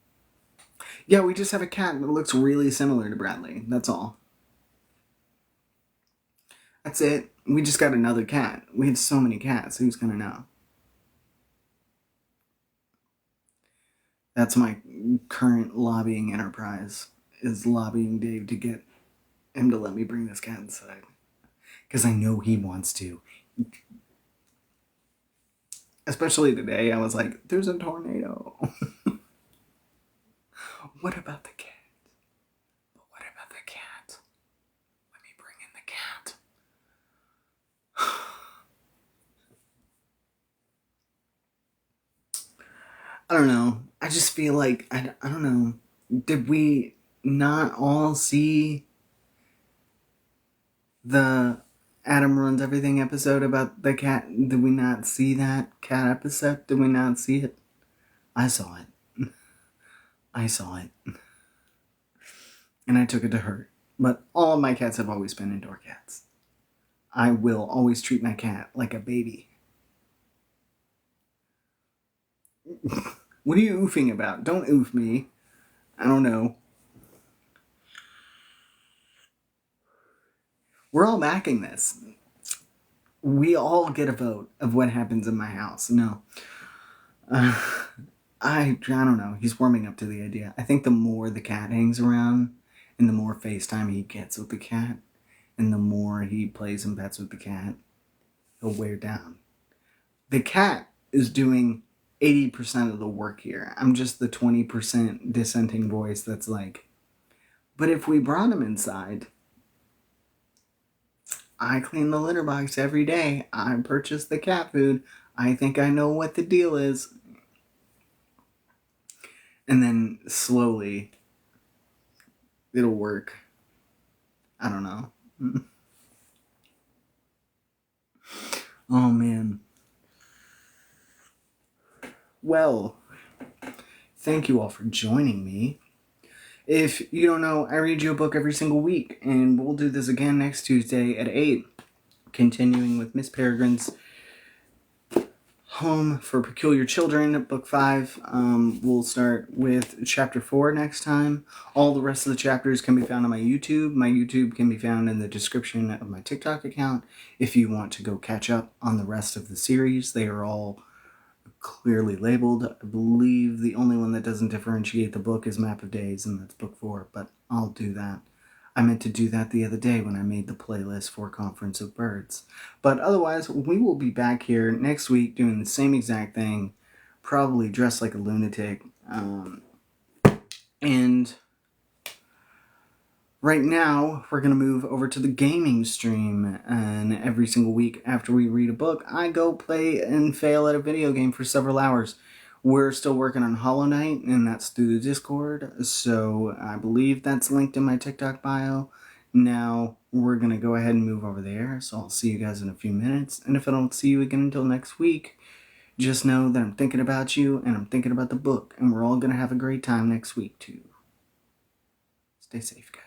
Yeah, we just have a cat that looks really similar to Bradley. That's all. That's it. We just got another cat. We have so many cats. Who's gonna know? That's my current lobbying enterprise, is lobbying Dave to get him to let me bring this cat inside. Because I know he wants to. Especially today, I was like, there's a tornado. What about the cat? But what about the cat? Let me bring in the cat. I don't know. I just feel like, I don't know. Did we not all see the Adam Ruins Everything episode about the cat? Did we not see that cat episode? Did we not see it? I saw it. I saw it. And I took it to hurt. But all of my cats have always been indoor cats. I will always treat my cat like a baby. What are you oofing about? Don't oof me. I don't know. We're all backing this. We all get a vote of what happens in my house. No. I don't know. He's warming up to the idea. I think the more the cat hangs around and the more FaceTime he gets with the cat and the more he plays and pets with the cat, he'll wear down. The cat is doing 80% of the work here. I'm just the 20% dissenting voice that's like, but if we brought him inside, I clean the litter box every day. I purchase the cat food. I think I know what the deal is. And then slowly, it'll work. I don't know. Oh, man. Well, thank you all for joining me. If you don't know, I read you a book every single week, and we'll do this again next Tuesday at 8, continuing with Miss Peregrine's Home for Peculiar Children, Book 5. We'll start with Chapter 4 next time. All the rest of the chapters can be found on my YouTube. My YouTube can be found in the description of my TikTok account. If you want to go catch up on the rest of the series, they are all clearly labeled. I believe the only one that doesn't differentiate the book is Map of Days, and that's Book 4, but I'll do that. I meant to do that the other day when I made the playlist for Conference of Birds. But otherwise, we will be back here next week doing the same exact thing, probably dressed like a lunatic. And right now, we're going to move over to the gaming stream. And every single week after we read a book, I go play and fail at a video game for several hours. We're still working on Hollow Knight, and that's through the Discord. So I believe that's linked in my TikTok bio. Now we're going to go ahead and move over there. So I'll see you guys in a few minutes. And if I don't see you again until next week, just know that I'm thinking about you and I'm thinking about the book. And we're all going to have a great time next week, too. Stay safe, guys.